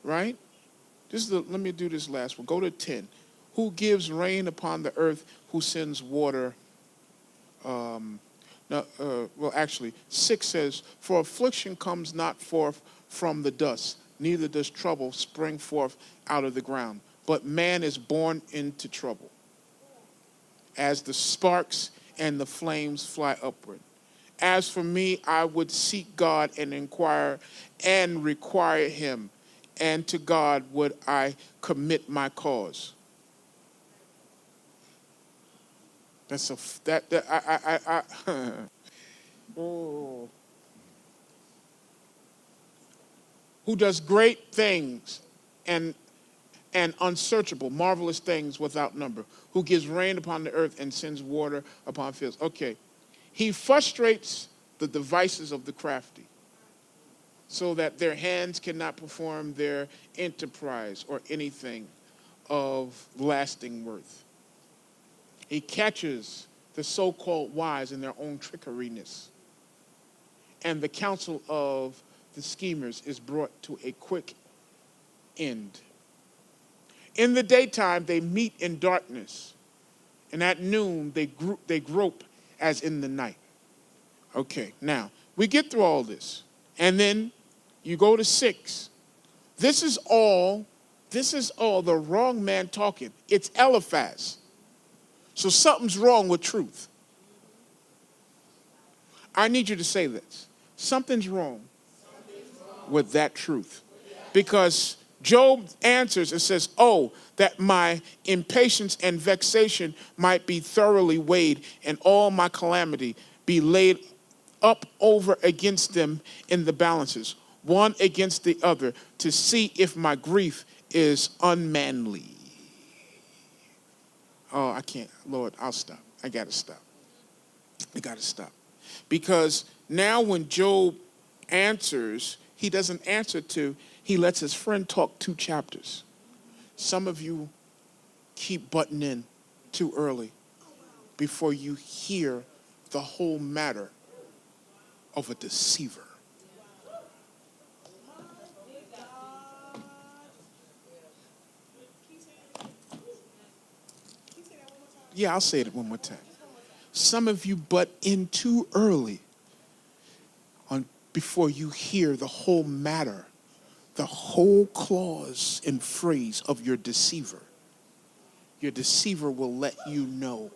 Right? Let me do this last one. Go to 10. Who gives rain upon the earth, who sends water. Actually, 6 says, for affliction comes not forth from the dust, neither does trouble spring forth out of the ground. But man is born into trouble, as the sparks and the flames fly upward. As for me, I would seek God and inquire and require him, and to God would I commit my cause. Oh. Who does great things and unsearchable, marvelous things without number, who gives rain upon the earth and sends water upon fields. Okay. He frustrates the devices of the crafty, so that their hands cannot perform their enterprise or anything of lasting worth. He catches the so-called wise in their own trickeriness, and the counsel of the schemers is brought to a quick end. In the daytime they meet in darkness, and at noon they grope as in the night. Okay, now we get through all this, and then you go to 6. This is all the wrong man talking. It's Eliphaz. So something's wrong with truth. I need you to say this. Something's wrong with that truth. Because Job answers and says, oh, that my impatience and vexation might be thoroughly weighed, and all my calamity be laid up over against them in the balances, one against the other, to see if my grief is unmanly. Oh, I can't. Lord, I'll stop. I got to stop. Because now when Job answers, he doesn't answer he lets his friend talk 2 chapters. Some of you keep butting in too early before you hear the whole matter of a deceiver. Yeah, I'll say it one more time. Some of you butt in too early before you hear the whole matter, the whole clause and phrase of your deceiver. Your deceiver will let you know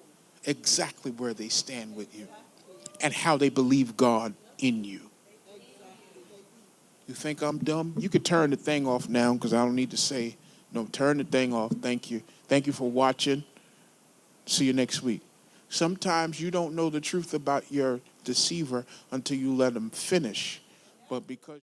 exactly where they stand with you and how they believe God in you. You think I'm dumb? You could turn the thing off now because I don't need to say, no, turn the thing off. Thank you. Thank you for watching. See you next week. Sometimes you don't know the truth about your deceiver until you let them finish. But because